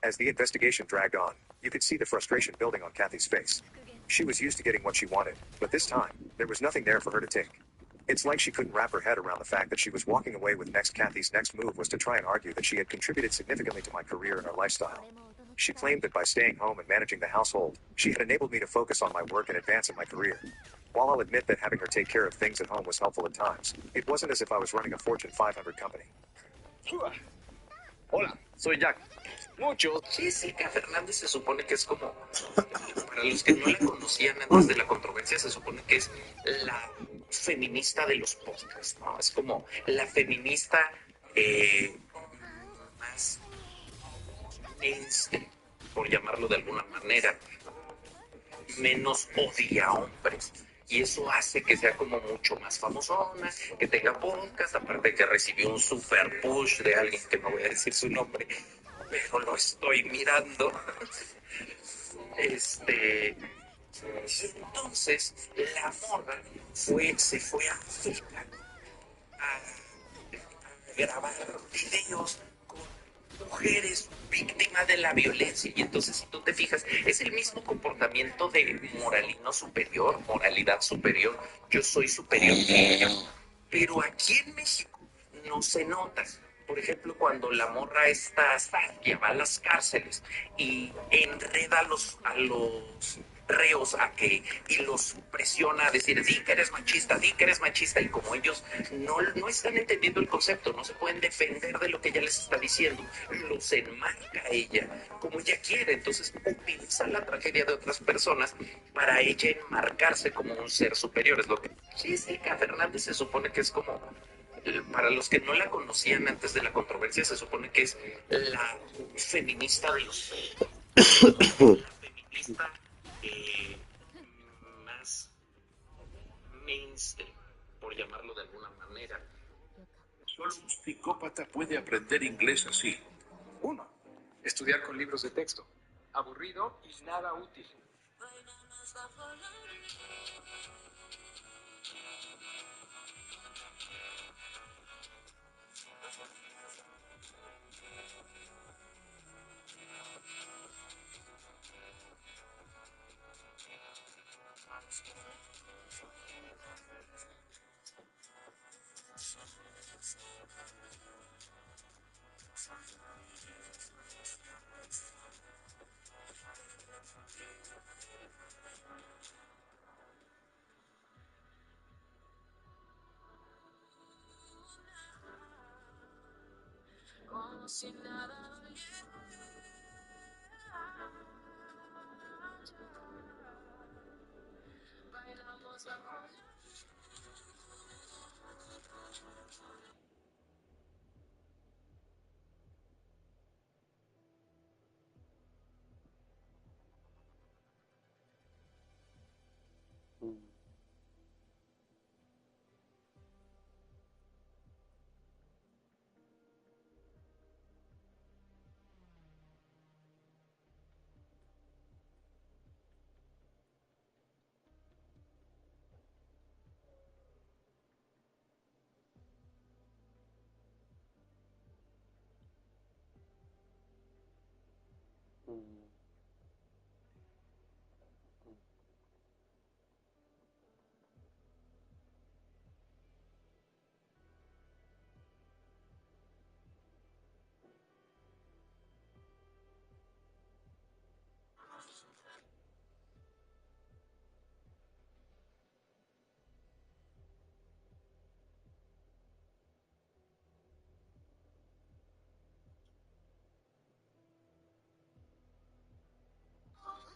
As the investigation dragged on, you could see the frustration building on Kathy's face. She was used to getting what she wanted, but this time, there was nothing there for her to take. It's like she couldn't wrap her head around the fact that she was walking away with Kathy's next move was to try and argue that she had contributed significantly to my career and our lifestyle. She claimed that by staying home and managing the household, she had enabled me to focus on my work and advance in my career. While I'll admit that having her take care of things at home was helpful at times, it wasn't as if I was running a Fortune 500 company. Hola, soy Jack. Mucho. Jessica Fernández se supone que es como, para los que no la conocían antes de la controversia, se supone que es la feminista de los podcasts, ¿no? Es como la feminista más mainstream, por llamarlo de alguna manera, menos odia a hombres. Y eso hace que sea como mucho más famosona, que tenga podcast, aparte de que recibió un super push de alguien que no voy a decir su nombre, pero lo estoy mirando. Entonces, la morra se fue a África a grabar videos con mujeres víctimas de la violencia. Y entonces, si tú te fijas, es el mismo comportamiento de moralidad superior. Yo soy superior que ella. Pero aquí en México no se nota. Por ejemplo, cuando la morra esta que va a las cárceles y enreda a los reos y los presiona a decir, di que eres machista, y como ellos no están entendiendo el concepto, no se pueden defender de lo que ella les está diciendo, los enmarca ella como ella quiere. Entonces utiliza la tragedia de otras personas para ella enmarcarse como un ser superior. Es lo que Jessica Fernández se supone que es como, para los que no la conocían antes de la controversia, se supone que es la feminista de los la feminista más mainstream, por llamarlo de alguna manera. Solo un psicópata puede aprender inglés así. 1. Estudiar con libros de texto. Aburrido y nada útil. Como si nada bailamos bajo.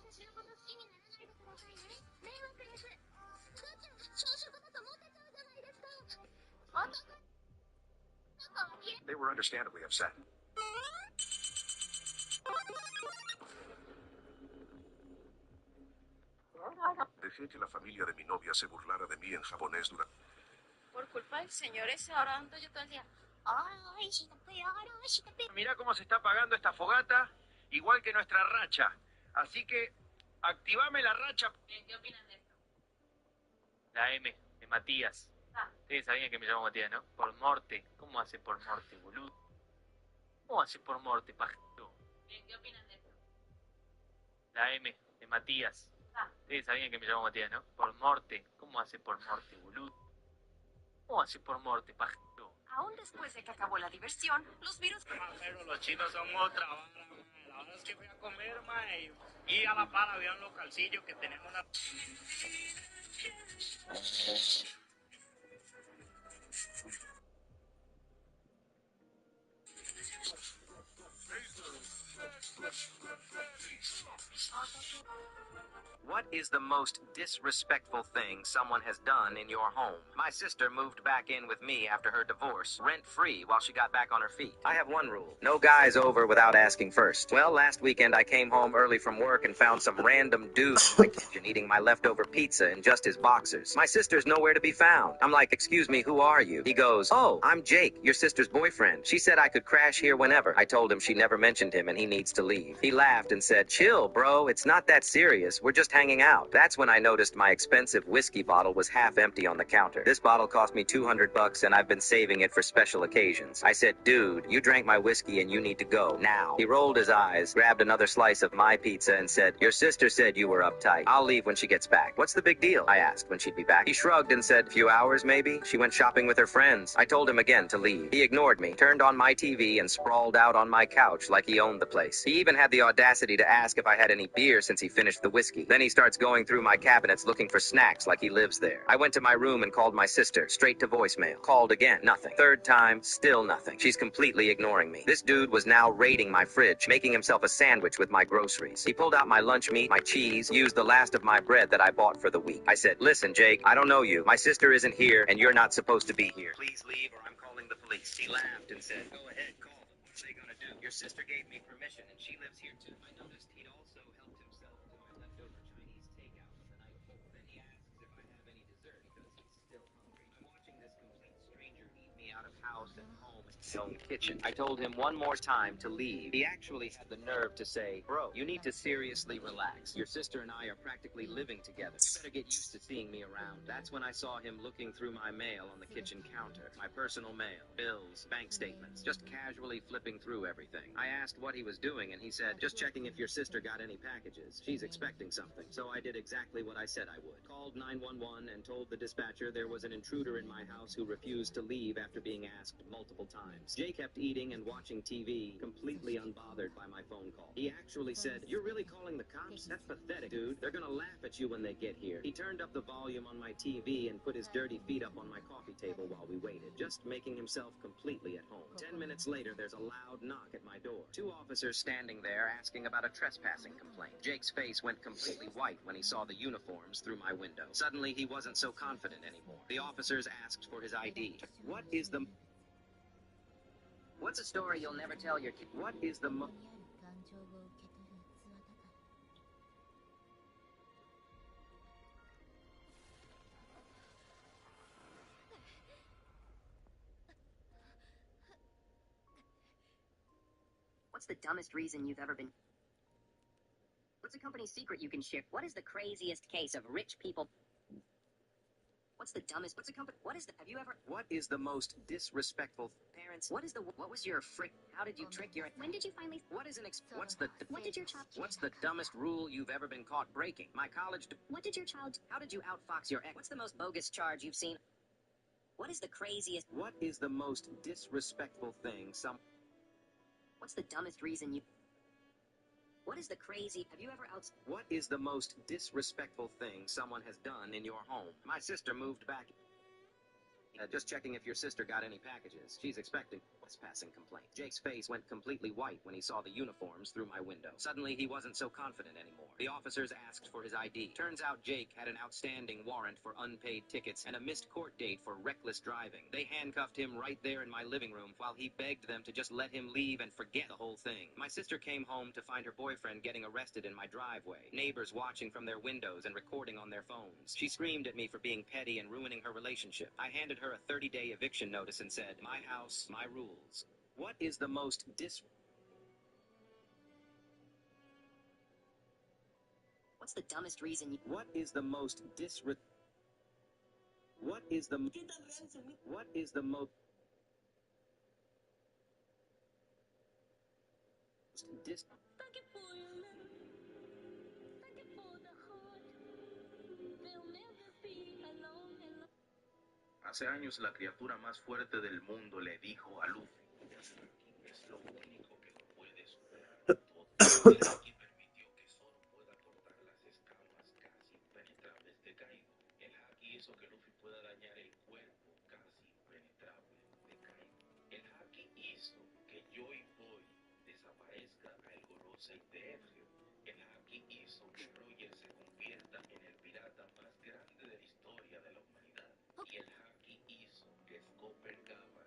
私のこと好きにならないでくださいね。迷惑です。父ちゃん、朝食 They were understandably upset. Dejé que la familia de mi novia se burlara de mí en japonés durante... Por culpa del señor ese, ahora ando yo todo el día. Mirá cómo se está apagando esta fogata, igual que nuestra racha. Así que, activame la racha. ¿Qué opinan de esto? La M, de Matías. Ustedes sabían que me llamo Matías, ¿no? Por Morte. ¿Cómo hace por Morte, boludo? ¿Cómo hace por Morte, pajito? ¿Qué opinan de esto? La M, de Matías. Ustedes sabían que me llamo Matías, ¿no? Por Morte. ¿Cómo hace por Morte, boludo? ¿Cómo hace por Morte, pajito? Aún después de que acabó la diversión, los virus... Pero los chinos son otra vara, mae. La verdad es que fui a comer, mae, y a la par había un localcillo que tenía una... What is the most disrespectful thing someone has done in your home? My sister moved back in with me after her divorce, rent-free, while she got back on her feet. I have one rule. No guys over without asking first. Well, last weekend I came home early from work and found some random dude in my kitchen eating my leftover pizza in just his boxers. My sister's nowhere to be found. I'm like, excuse me, who are you? He goes, oh, I'm Jake, your sister's boyfriend. She said I could crash here whenever. I told him she never mentioned him and he needs to leave. He laughed and said, chill, bro, it's not that serious. We're just hanging out. That's when I noticed my expensive whiskey bottle was half empty on the counter. This bottle cost me $200 and I've been saving it for special occasions. I said, dude, you drank my whiskey and you need to go now. He rolled his eyes, grabbed another slice of my pizza and said, your sister said you were uptight. I'll leave when she gets back. What's the big deal? I asked when she'd be back. He shrugged and said, few hours maybe? She went shopping with her friends. I told him again to leave. He ignored me, turned on my TV and sprawled out on my couch like he owned the place. He even had the audacity to ask if I had any beer since he finished the whiskey. Then he starts going through my cabinets looking for snacks like he lives there. I went to my room and called my sister, straight to voicemail. Called again, nothing. Third time, still nothing. She's completely ignoring me. This dude was now raiding my fridge, making himself a sandwich with my groceries. He pulled out my lunch meat, my cheese, used the last of my bread that I bought for the week. I said, listen, Jake, I don't know you. My sister isn't here and you're not supposed to be here. Please leave or I'm calling the police. He laughed and said, go ahead, call them. What are they gonna do? Your sister gave me permission and she lives here too. I noticed he'd also helped himself to my leftover Chinese takeout from the night before. Then he asks if I have any dessert because he's still hungry. I'm watching this complete stranger eat me out of house and home in his own kitchen. I told him one more time to leave. He actually had the nerve to say, bro, you need to seriously relax. Your sister and I are practically living together. You better get used to seeing me around. That's when I saw him looking through my mail on the kitchen counter. My personal mail, bills, bank statements, just casually flipping through everything. I asked what he was doing and he said, just checking if your sister got any packages. She's expecting something. So I did exactly what I said I would. Called 911 and told the dispatcher there was an intruder in my house who refused to leave after being asked multiple times. Jay kept eating and watching TV, completely unbothered by my phone call. He actually said, you're really calling the cops? That's pathetic, dude. They're gonna laugh at you when they get here. He turned up the volume on my TV and put his dirty feet up on my coffee table while we waited, just making himself completely at home. 10 minutes later, there's a loud knock at my door. Two officers standing there asking about a trespassing complaint. Jake's face went completely white when he saw the uniforms through my window. Suddenly, he wasn't so confident anymore. The officers asked for his ID. What's a story you'll never tell your kid? What is the What's the dumbest reason you've ever been... What's a company secret you can share? What is the craziest case of rich people... What's the dumbest... What's a company... What is the... Have you ever... What is the most disrespectful... Parents... What is the... What was your frick... How did you trick your... When did you finally... What is an What's the... What did your child... What's the dumbest rule you've ever been caught breaking? My college... What did your child... How did you outfox your ex? What's the most bogus charge you've seen? What is the craziest... What is the most disrespectful thing What's the dumbest reason you... What is the crazy... Have you ever What is the most disrespectful thing someone has done in your home? My sister moved back Just checking if your sister got any packages. She's expecting a passing complaint. Jake's face went completely white when he saw the uniforms through my window. Suddenly, he wasn't so confident anymore. The officers asked for his ID. Turns out Jake had an outstanding warrant for unpaid tickets and a missed court date for reckless driving. They handcuffed him right there in my living room while he begged them to just let him leave and forget the whole thing. My sister came home to find her boyfriend getting arrested in my driveway. Neighbors watching from their windows and recording on their phones. She screamed at me for being petty and ruining her relationship. I handed her a 30-day eviction notice and said, "My house, my rules." What is the most What's the dumbest reason you... What is the most What is the most Hace años la criatura más fuerte del mundo le dijo a Luffy: es lo único que lo puede superar todo. El haki permitió que Zoro pueda cortar las escamas casi impenetrables de Kaido. El haki hizo que Luffy pueda dañar el cuerpo casi impenetrable de Kaido. El haki hizo que Joy Boy desaparezca a El Gorosei de Ezio. El haki hizo que Roger se convierta en el pirata más grande de la historia de la humanidad. Y el haki hizo que Coppergaba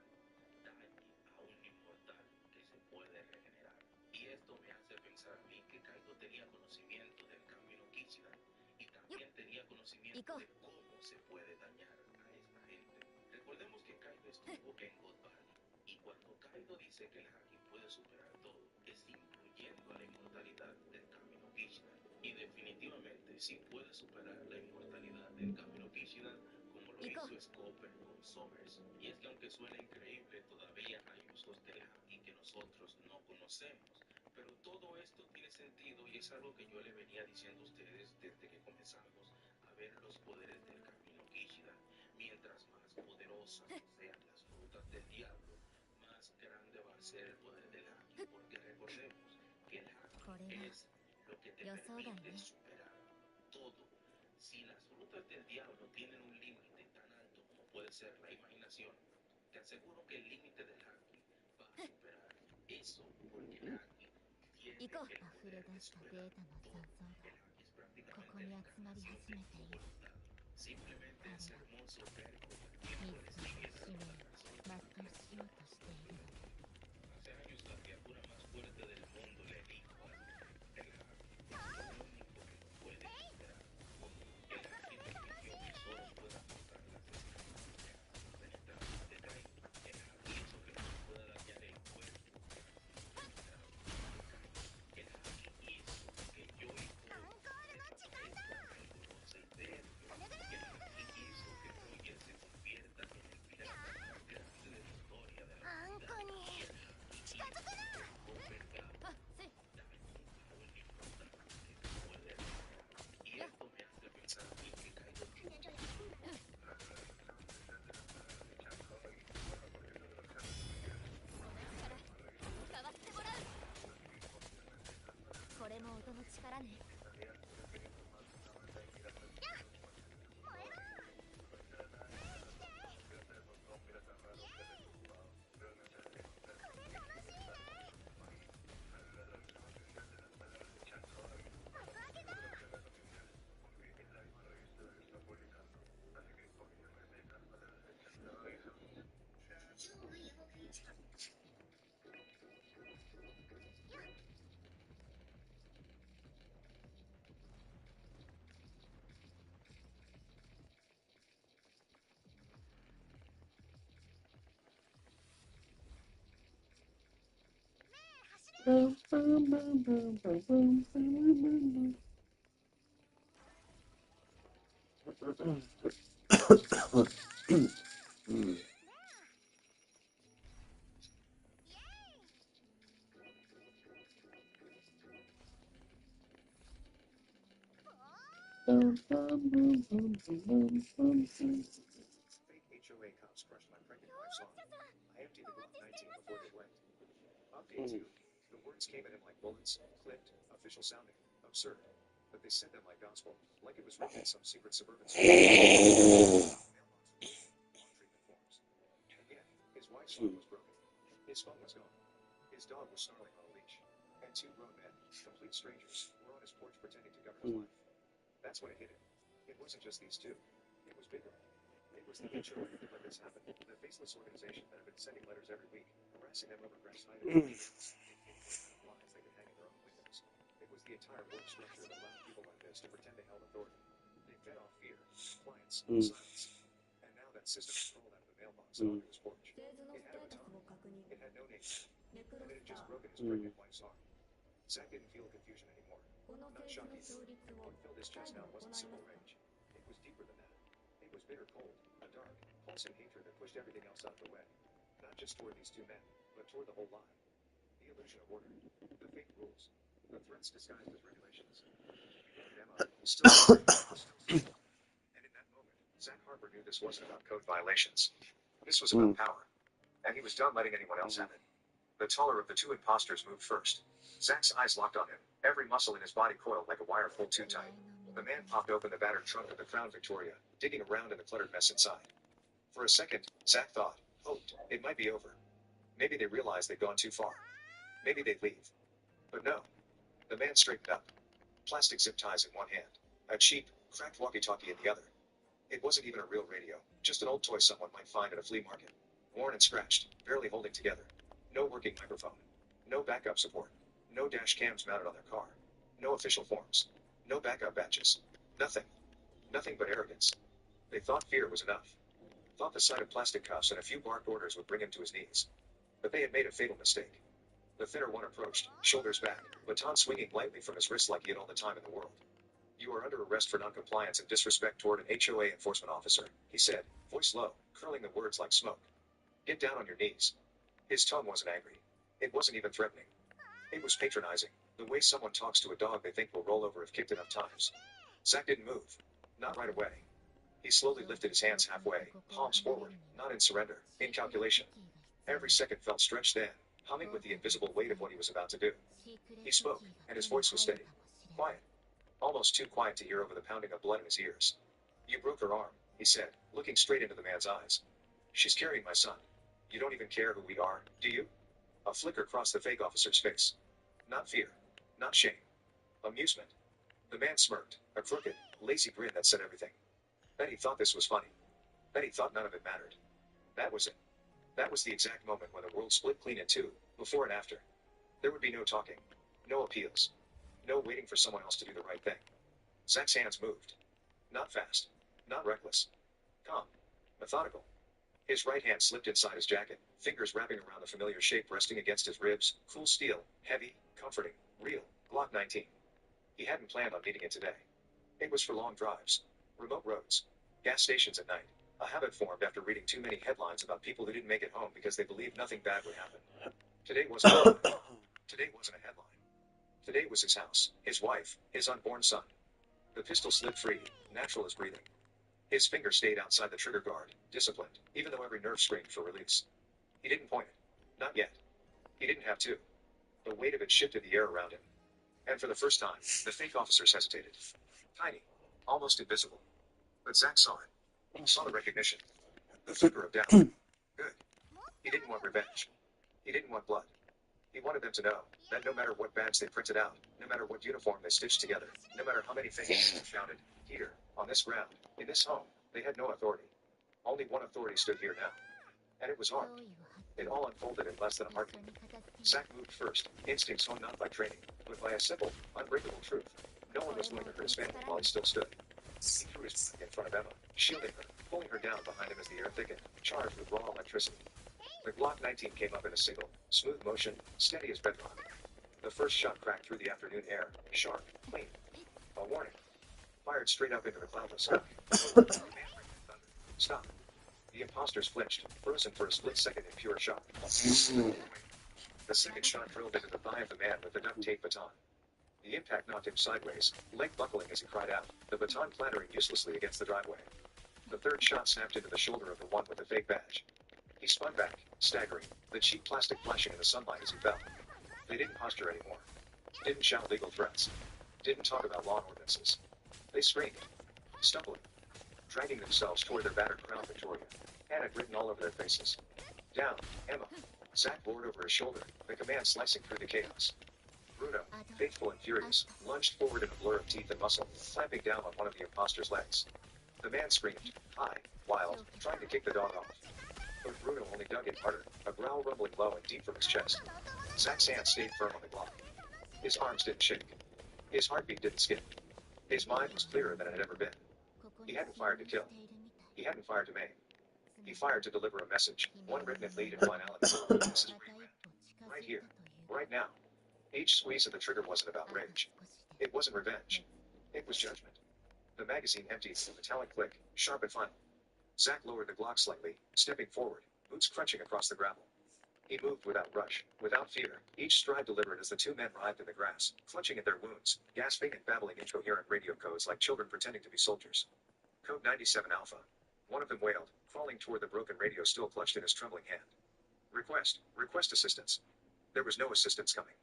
dañe a un inmortal que se puede regenerar. Y esto me hace pensar a mí que Kaido tenía conocimiento del camino Kichidan y también tenía conocimiento de cómo se puede dañar a esta gente. Recordemos que Kaido estuvo en God Valley y cuando Kaido dice que el haki puede superar todo, es incluyendo a la inmortalidad del camino Kichidan. Y definitivamente si puede superar la inmortalidad del camino Kichidan, como lo hizo Scopper con Summers. Y es que aunque suena increíble, todavía hay usos del haki que nosotros no conocemos. Pero todo esto tiene sentido y es algo que yo le venía diciendo a ustedes desde que comenzamos a ver los poderes del camino Kichidan. Mientras más poderosas sean las frutas del diablo, más grande va a ser el poder del haki. Porque recordemos que el haki es lo que te permite superar todo. Si las frutas del diablo tienen un límite tan alto como puede ser la imaginación, te aseguro que el límite del haki va a superar eso, porque el haki tiene el poder de superar todo. El haki es prácticamente el alcance de tu voluntad. Simplemente es hermoso ver cómo el tiempo les empieza a dar Hace años la criatura más fuerte del mundo le dijo a Luffy: el haki es lo único que lo puede superar. El haki permitió que Zoro pueda cortar las escamas casi impenetrables de Kaido. El haki hizo que Luffy pueda dañar el cuerpo casi impenetrable de Kaido. El haki hizo que Joy Boy desaparezca el Gorosei de Ezio. El haki hizo que Roger se convierta en el pirata más grande de la historia de la humanidad. Y el haki hizo que Coppergaba dañe a un inmortal que se puede regenerar. Y esto me hace pensar a mí que Kaido tiene これも音の力ね。Fake HOA cops crushed my pregnant wife's arm. I emptied the Glock 19 before they went. Update 2. The words came at him like bullets, clipped, official sounding, absurd. But they said them like gospel, like it was written in some secret suburban school. His phone was broken. His phone was gone. His dog was snarling on a leash. And two grown men, complete strangers, were on his porch pretending to govern his life. That's when it hit him. It wasn't just these two. It was bigger. It was the HOA that let this happen. The faceless organization that had been sending letters every week, harassing them over grass items, lines they could hang in their own windows. It was the entire work structure that allowed people like this to pretend they held authority. They fed off fear, compliance, silence. And now that system was rolled out of the mailbox and onto his porch. It had a baton. It had no name. And it had just broken his pregnant wife's arm. Zack didn't feel confusion anymore. Not shock either. What filled his chest now wasn't simple rage. It was deeper than that. It was bitter cold, a dark, pulsing hatred that pushed everything else out of the way. Not just toward these two men, but toward the whole lie. The illusion of order, the fake rules, the threats disguised as regulations. Emma was still and in that moment, Zack Harper knew this wasn't about code violations. This was about power. And he was done letting anyone else have it. The taller of the two imposters moved first. Zack's eyes locked on him, every muscle in his body coiled like a wire pulled too tight. The man popped open the battered trunk of the Crown Victoria, digging around in the cluttered mess inside. For a second, Zack thought, hoped, it might be over. Maybe they realized they'd gone too far. Maybe they'd leave. But no. The man straightened up. Plastic zip ties in one hand, a cheap, cracked walkie-talkie in the other. It wasn't even a real radio, just an old toy someone might find at a flea market. Worn and scratched, barely holding together. No working microphone. No backup support. No dash cams mounted on their car. No official forms. No backup badges. Nothing. Nothing but arrogance. They thought fear was enough. Thought the sight of plastic cuffs and a few barked orders would bring him to his knees. But they had made a fatal mistake. The thinner one approached, shoulders back, baton swinging lightly from his wrist like he had all the time in the world. You are under arrest for noncompliance and disrespect toward an HOA enforcement officer, he said, voice low, curling the words like smoke. Get down on your knees. His tone wasn't angry. It wasn't even threatening. It was patronizing, the way someone talks to a dog they think will roll over if kicked enough times. Zack didn't move. Not right away. He slowly lifted his hands halfway, palms forward, not in surrender, in calculation. Every second felt stretched then, humming with the invisible weight of what he was about to do. He spoke, and his voice was steady. Quiet. Almost too quiet to hear over the pounding of blood in his ears. You broke her arm, he said, looking straight into the man's eyes. She's carrying my son. You don't even care who we are, do you? A flicker crossed the fake officer's face. Not fear. Not shame. Amusement. The man smirked, a crooked, lazy grin that said everything. Bet he thought this was funny. Bet he thought none of it mattered. That was it. That was the exact moment when the world split clean in two, before and after. There would be no talking. No appeals. No waiting for someone else to do the right thing. Zack's hands moved. Not fast. Not reckless. Calm. Methodical. His right hand slipped inside his jacket, fingers wrapping around the familiar shape resting against his ribs, cool steel, heavy, comforting, real, Glock 19. He hadn't planned on needing it today. It was for long drives, remote roads, gas stations at night, a habit formed after reading too many headlines about people who didn't make it home because they believed nothing bad would happen. Today wasn't a headline. Today wasn't a headline. Today was his house, his wife, his unborn son. The pistol slid free, natural as breathing. His finger stayed outside the trigger guard, disciplined, even though every nerve screamed for release. He didn't point it. Not yet. He didn't have to. The weight of it shifted the air around him. And for the first time, the fake officers hesitated. Tiny. Almost invisible. But Zack saw it. Saw the recognition. The flicker of doubt. Good. He didn't want revenge. He didn't want blood. He wanted them to know that no matter what badge they printed out, no matter what uniform they stitched together, no matter how many things they shouted, here, on this ground, in this home, they had no authority. Only one authority stood here now. And it was hard. It all unfolded in less than a heartbeat. Zack moved first, instincts honed not by training, but by a simple, unbreakable truth. No one was going to hurt his family while he still stood. He threw his back in front of Emma, shielding her, pulling her down behind him as the air thickened, charged with raw electricity. The Glock 19 came up in a single, smooth motion, steady as bedrock. The first shot cracked through the afternoon air, sharp, clean. A warning. Fired straight up into the cloudless sky. Stop. The imposters flinched, frozen for a split second in pure shock. The second shot drilled into the thigh of the man with the duct tape baton. The impact knocked him sideways, leg buckling as he cried out, the baton clattering uselessly against the driveway. The third shot snapped into the shoulder of the one with the fake badge. He spun back, staggering, the cheap plastic flashing in the sunlight as he fell. They didn't posture anymore. Didn't shout legal threats. Didn't talk about law ordinances. They screamed, stumbling, dragging themselves toward their battered Crown Victoria, panic written all over their faces. Down, Emma. Zach roared over his shoulder, the command slicing through the chaos. Bruno, faithful and furious, lunged forward in a blur of teeth and muscle, clamping down on one of the imposter's legs. The man screamed, high, wild, trying to kick the dog off. But Bruno only dug in harder, a growl rumbling low and deep from his chest. Zach's hand stayed firm on the Glock. His arms didn't shake. His heartbeat didn't skip. His mind was clearer than it had ever been. He hadn't fired to kill. He hadn't fired to maim. He fired to deliver a message, one written in lead and finality. This is where you win. Right here. Right now. Each squeeze of the trigger wasn't about rage. It wasn't revenge. It was judgment. The magazine emptied with a metallic click, sharp and final. Zach lowered the Glock slightly, stepping forward, boots crunching across the gravel. He moved without rush, without fear, each stride deliberate as the two men writhed in the grass, clutching at their wounds, gasping and babbling incoherent radio codes like children pretending to be soldiers. Code 97 Alpha. One of them wailed, crawling toward the broken radio still clutched in his trembling hand. Request assistance. There was no assistance coming.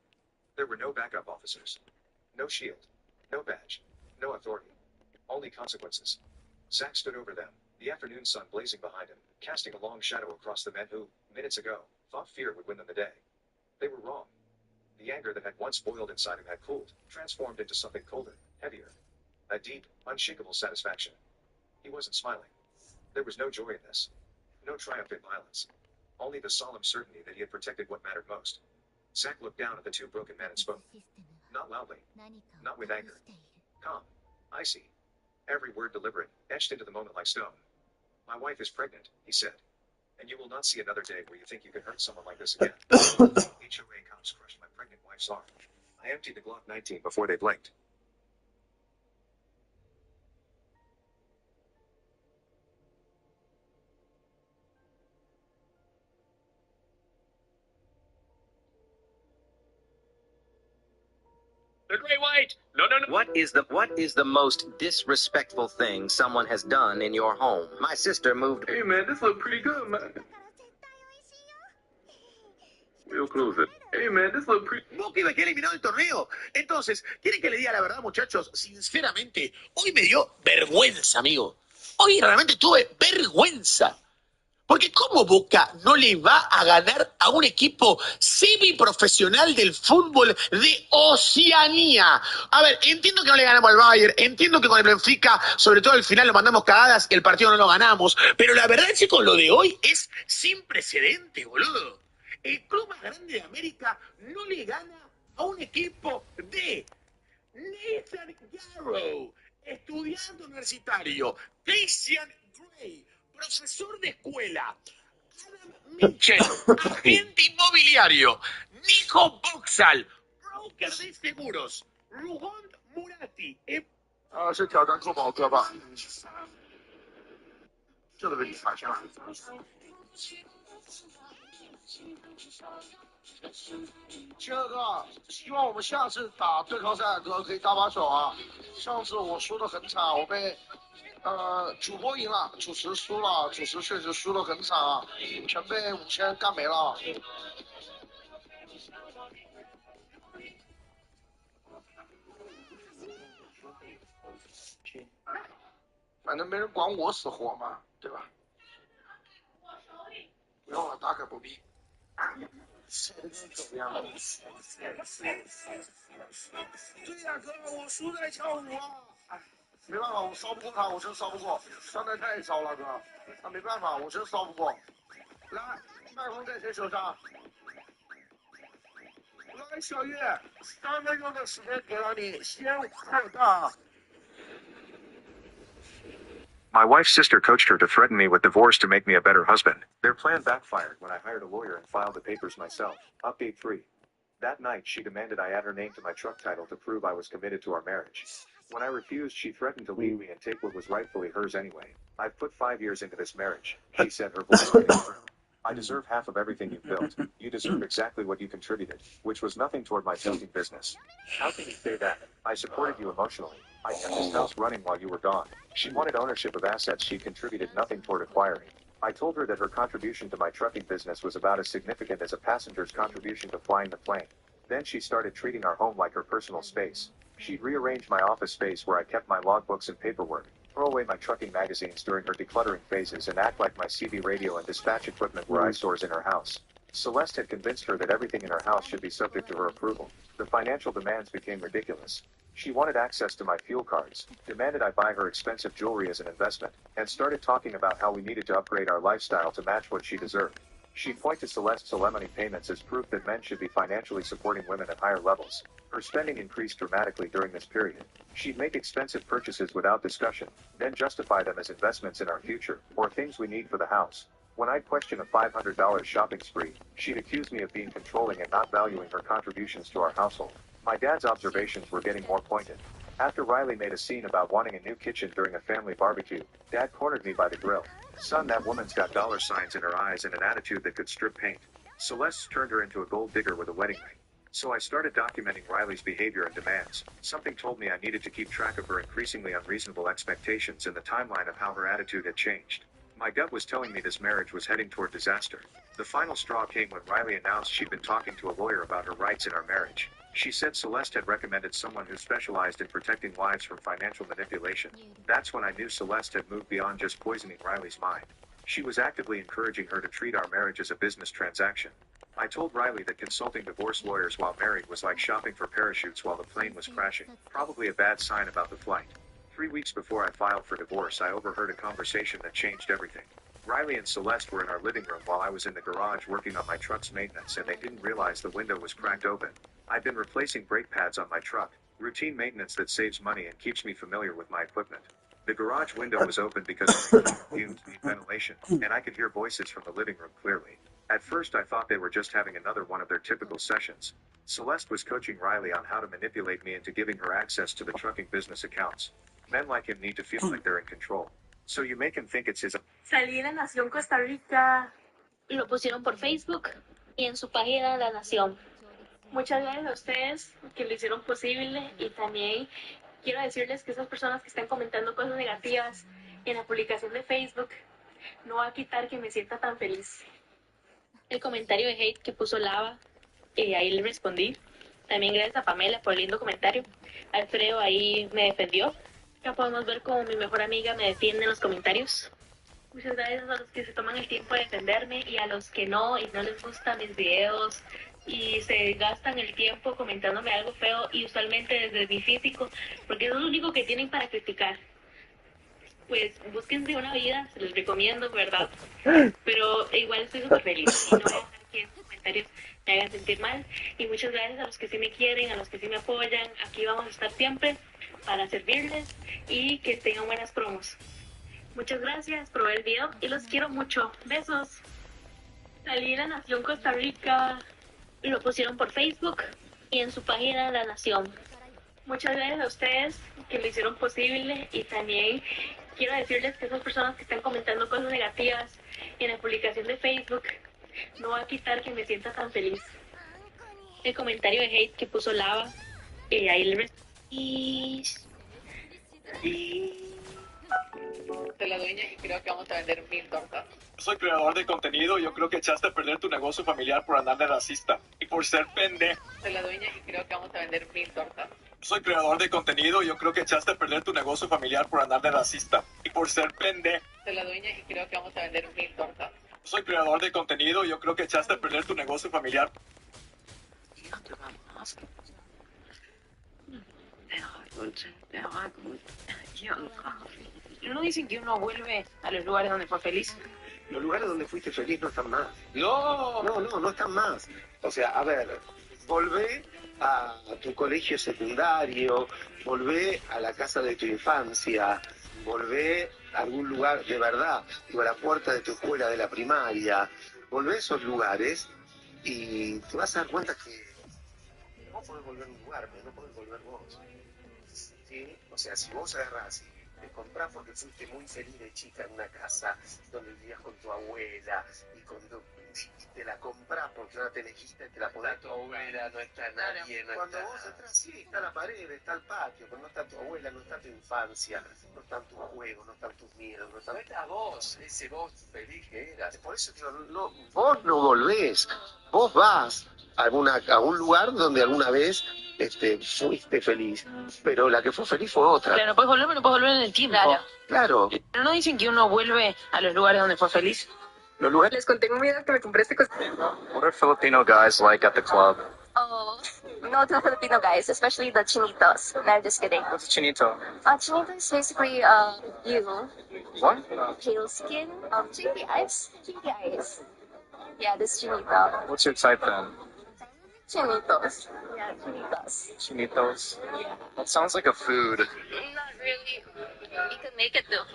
There were no backup officers. No shield. No badge. No authority. Only consequences. Zach stood over them, the afternoon sun blazing behind him, casting a long shadow across the men who, minutes ago, thought fear would win them the day. They were wrong. The anger that had once boiled inside him had cooled, transformed into something colder, heavier. A deep, unshakable satisfaction. He wasn't smiling. There was no joy in this. No triumph in violence. Only the solemn certainty that he had protected what mattered most. Zach looked down at the two broken men and spoke. Not loudly. Not with anger. Calm. Icy. Every word deliberate, etched into the moment like stone. My wife is pregnant, he said. And you will not see another day where you think you can hurt someone like this again. HOA cops crushed my pregnant wife's arm. I emptied the Glock 19 before they blinked. The Great White! No. What is the most disrespectful thing someone has done in your home? My sister moved. Hey man, this look pretty good, man. We'll close it. Hey man, this look pretty. Boca iba a quedar eliminado del torneo. Entonces, ¿quieren que le diga la verdad, muchachos? Sinceramente, hoy me dio vergüenza, amigo. Hoy realmente tuve vergüenza. Porque ¿cómo Boca no le va a ganar a un equipo semiprofesional del fútbol de Oceanía? A ver, entiendo que no le ganamos al Bayern, entiendo que con el Benfica, sobre todo al final lo mandamos cagadas y el partido no lo ganamos, pero la verdad, chicos, lo de hoy es sin precedente, boludo. El club más grande de América no le gana a un equipo de Nathan Garrow, estudiante universitario, Christian Gray, profesor de escuela, Adam Mitchell, agente inmobiliario, Nico Boxall, broker de seguros, Rugon Murati. 是挑战扣宝哥吧？这个被你发现了。这个希望我们下次打对抗赛哥可以搭把手啊！上次我输得很惨，我被主播赢了，主持输了，主持确实输得很惨啊，全被5000干没了。反正没人管我死活嘛，对吧？不用了，大可不必。对呀，哥，我输在跳舞啊！哎，没办法，我烧不过他，我真烧不过，伤的太糟了，哥。那没办法，我真烧不过。来，麦克风在谁手上？来，小月，3分钟的时间给了你，先扩大。My wife's sister coached her to threaten me with divorce to make me a better husband. Their plan backfired when I hired a lawyer and filed the papers myself. Update 3. That night, she demanded I add her name to my truck title to prove I was committed to our marriage. When I refused, she threatened to leave me and take what was rightfully hers anyway. I've put 5 years into this marriage, she said, her voice getting firm. I deserve half of everything you've built. You deserve exactly what you contributed, which was nothing toward my tilting business. How can you say that? I supported you emotionally. I kept this house running while you were gone. She wanted ownership of assets she contributed nothing toward acquiring. I told her that her contribution to my trucking business was about as significant as a passenger's contribution to flying the plane. Then she started treating our home like her personal space. She'd rearrange my office space where I kept my logbooks and paperwork, throw away my trucking magazines during her decluttering phases, and act like my CB radio and dispatch equipment were eyesores in her house. Celeste had convinced her that everything in her house should be subject to her approval. The financial demands became ridiculous. She wanted access to my fuel cards, demanded I buy her expensive jewelry as an investment, and started talking about how we needed to upgrade our lifestyle to match what she deserved. She'd point to Celeste's alimony payments as proof that men should be financially supporting women at higher levels. Her spending increased dramatically during this period. She'd make expensive purchases without discussion, then justify them as investments in our future, or things we need for the house. When I'd question a $500 shopping spree, she'd accuse me of being controlling and not valuing her contributions to our household. My dad's observations were getting more pointed. After Riley made a scene about wanting a new kitchen during a family barbecue, Dad cornered me by the grill. "Son, that woman's got dollar signs in her eyes and an attitude that could strip paint. Celeste turned her into a gold digger with a wedding ring." So I started documenting Riley's behavior and demands. Something told me I needed to keep track of her increasingly unreasonable expectations and the timeline of how her attitude had changed. My gut was telling me this marriage was heading toward disaster. The final straw came when Riley announced she'd been talking to a lawyer about her rights in our marriage. She said Celeste had recommended someone who specialized in protecting wives from financial manipulation. That's when I knew Celeste had moved beyond just poisoning Riley's mind. She was actively encouraging her to treat our marriage as a business transaction. I told Riley that consulting divorce lawyers while married was like shopping for parachutes while the plane was crashing, probably a bad sign about the flight. 3 weeks before I filed for divorce, I overheard a conversation that changed everything. Riley and Celeste were in our living room while I was in the garage working on my truck's maintenance, and they didn't realize the window was cracked open. I've been replacing brake pads on my truck, routine maintenance that saves money and keeps me familiar with my equipment. The garage window was open because of fumes need ventilation, and I could hear voices from the living room clearly. At first I thought they were just having another one of their typical sessions. Celeste was coaching Riley on how to manipulate me into giving her access to the trucking business accounts. Men like him need to feel like they're in control. So you make him think it's his... Salí de Nación Costa Rica. Lo pusieron por Facebook y en su página La Nación. Muchas gracias a ustedes que lo hicieron posible, y también quiero decirles que esas personas que están comentando cosas negativas en la publicación de Facebook no va a quitar que me sienta tan feliz. El comentario de hate que puso Lava, ahí le respondí. También gracias a Pamela por el lindo comentario. Alfredo ahí me defendió. Ya podemos ver cómo mi mejor amiga me defiende en los comentarios. Muchas gracias a los que se toman el tiempo de defenderme, y a los que no, y no les gustan mis videos y se gastan el tiempo comentándome algo feo, y usualmente desde mi físico, porque eso es lo único que tienen para criticar. Pues búsquense una vida, se los recomiendo, ¿verdad? Pero igual estoy súper feliz y no voy a dejar que esos comentarios me hagan sentir mal. Y muchas gracias a los que sí me quieren, a los que sí me apoyan. Aquí vamos a estar siempre para servirles y que tengan buenas promos. Muchas gracias por ver el video y los quiero mucho. Besos. Salí de La Nación Costa Rica. Lo pusieron por Facebook y en su página La Nación. Muchas gracias a ustedes que lo hicieron posible, y también quiero decirles que esas personas que están comentando cosas negativas en la publicación de Facebook no va a quitar que me sienta tan feliz. El comentario de hate que puso Lava, ahí le respondí. Soy la dueña y creo que vamos a vender 1000 tortas. Soy creador de contenido y yo creo que echaste a perder tu negocio familiar por andar de racista y por ser pendejo. Soy la dueña y creo que vamos a vender 1000 tortas. Soy creador de contenido y yo creo que echaste a perder tu negocio familiar por andar de racista y por ser pendejo. Soy la dueña y creo que vamos a vender 1000 tortas. Soy creador de contenido y yo creo que echaste a perder tu negocio familiar. ¿No dicen que uno vuelve a los lugares donde fue feliz? Los lugares donde fuiste feliz no están más. No. No están más. O sea, a ver, volvé a tu colegio secundario, volvé a la casa de tu infancia, volvé a algún lugar de verdad, digo, a la puerta de tu escuela de la primaria, volvé a esos lugares y te vas a dar cuenta que no podés volver a un lugar, pero no podés volver vos. ¿Sí? O sea, si vos agarrás y te comprás porque fuiste muy feliz de chica en una casa donde vivías con tu abuela y te la comprás porque ahora te elegiste, te la podés. Tu abuela, no está nadie, no cuando está. Vos entras, sí, está la pared, está el patio, pero no está tu abuela, no está tu infancia, no están tus juegos, no están tus miedos, no están. No está vos, ese vos feliz que eras. Por eso digo, vos no volvés, vos vas a un lugar donde alguna vez fuiste feliz, pero la que fue feliz fue otra. Claro, no puedes volver en el tiempo. Claro. Pero no dicen que uno vuelve a los lugares donde fue feliz. Los lugares. Les conté un video que me compré este What are Filipino guys like at the club? Oh, no to Filipino guys, especially the chinitos. No, I'm just kidding. What's chinito? Chinito is basically, you. What? Pale skin, chinky eyes. Chinky eyes. Yeah, this chinito. What's your type then? Chinitos. Yeah, chinitos. Chinitos? Yeah. That sounds like a food. Not really. You can make it though.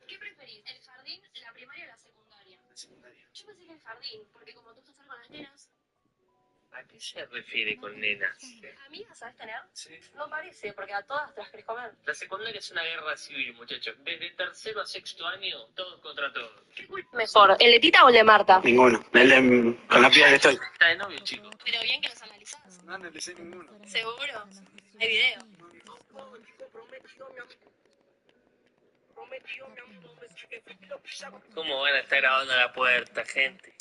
¿Qué preferís? ¿El jardín, la primaria o la secundaria? La secundaria. Yo pensé que el jardín, porque como tú estás con las nenas. ¿A qué se refiere con nenas? ¿Amigas sabes tener? Sí. No parece, porque a todas te las querés comer. La secundaria es una guerra civil, muchachos. Desde tercero a sexto año, todos contra todos. Mejor, ¿el de Tita o el de Marta? Ninguno. Con la piba que estoy. Está de novio, chico. Pero bien que los analizás. No analicé ninguno. ¿Seguro? Hay video. ¿Cómo van a estar grabando a la puerta, gente?